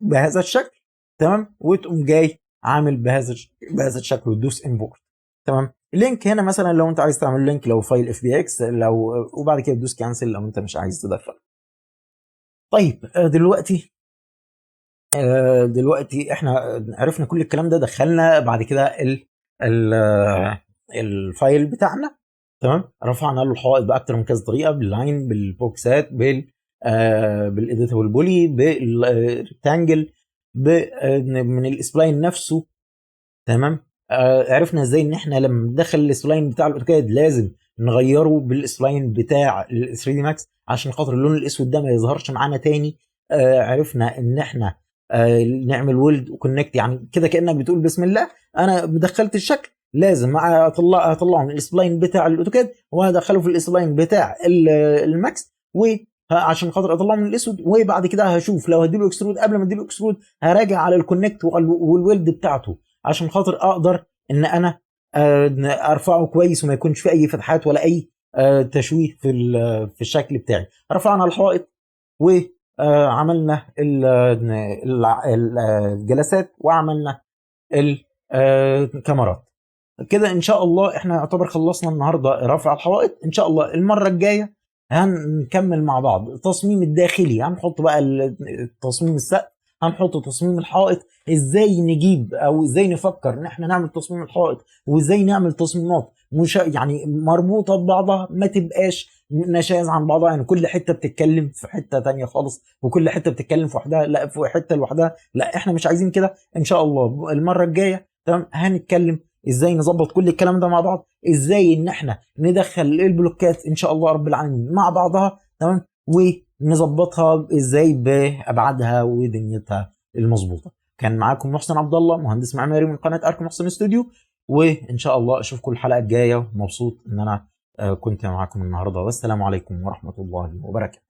Speaker 1: بهذا الشكل. تمام، وتقوم جاي عامل بهذا الشكل وتدوس امبورت. تمام، اللينك هنا مثلا لو انت عايز تعمل لينك لو فايل اف بي اكس، لو وبعد كده تدوس كانسل لو انت مش عايز تدخل. طيب دلوقتي احنا عرفنا كل الكلام ده، دخلنا بعد كده ال الفايل بتاعنا. تمام، رفعنا له الحوائط باكتر من كذا طريقه، باللاين، بالبوكسات، بالايديتابل بولي، بالريكتانجل، من الاسبلاين نفسه. تمام، عرفنا ازاي ان احنا لما ندخل الاسبلاين بتاع الاوتوكاد لازم نغيره بالاسبلاين بتاع ال 3 دي ماكس عشان خاطر اللون الاسود ده ما يظهرش معانا تاني. عرفنا ان احنا نعمل ويلد وكونكت، يعني كده كانك بتقول بسم الله انا دخلت الشكل، لازم اطلعه من الاسبلاين بتاع الاوتوكاد وادخله في الاسبلاين بتاع الماكس، عشان خاطر اطلعه من الاسود. وبعد كده هشوف لو هديله اكسترود، قبل ما اديله اكسترود هراجع على الكونكت والويلد بتاعته عشان خاطر اقدر ان انا ارفعه كويس وما يكونش فيه اي فتحات ولا اي تشويه في الشكل بتاعي. رفعنا الحائط وعملنا الجلسات وعملنا الكاميرات. كده ان شاء الله احنا يعتبر خلصنا النهارده رفع الحوائط. ان شاء الله المره الجايه هنكمل مع بعض التصميم الداخلي، هنحط بقى تصميم السقف، هنحط تصميم الحائط، ازاي نجيب او ازاي نفكر ان احنا نعمل تصميم الحائط، وازاي نعمل تصميمات مش يعني مربوطه ببعضها، ما تبقاش نشاز عن بعضها، يعني كل حته بتتكلم في حته تانية خالص، وكل حته بتتكلم في وحدها، لا في حته لوحدها، لا احنا مش عايزين كده. ان شاء الله المره الجايه تمام هنتكلم ازاي نظبط كل الكلام ده مع بعض، ازاي ان احنا ندخل البلوكات ان شاء الله رب العالمين مع بعضها. تمام، ونظبطها ازاي بابعادها ودنيتها المظبوطه. كان معاكم محسن عبد الله، مهندس معماري من قناه ارك محسن استوديو، وان شاء الله اشوفكم الحلقه الجايه. مبسوط ان انا كنت معاكم النهارده، والسلام عليكم ورحمه الله وبركاته.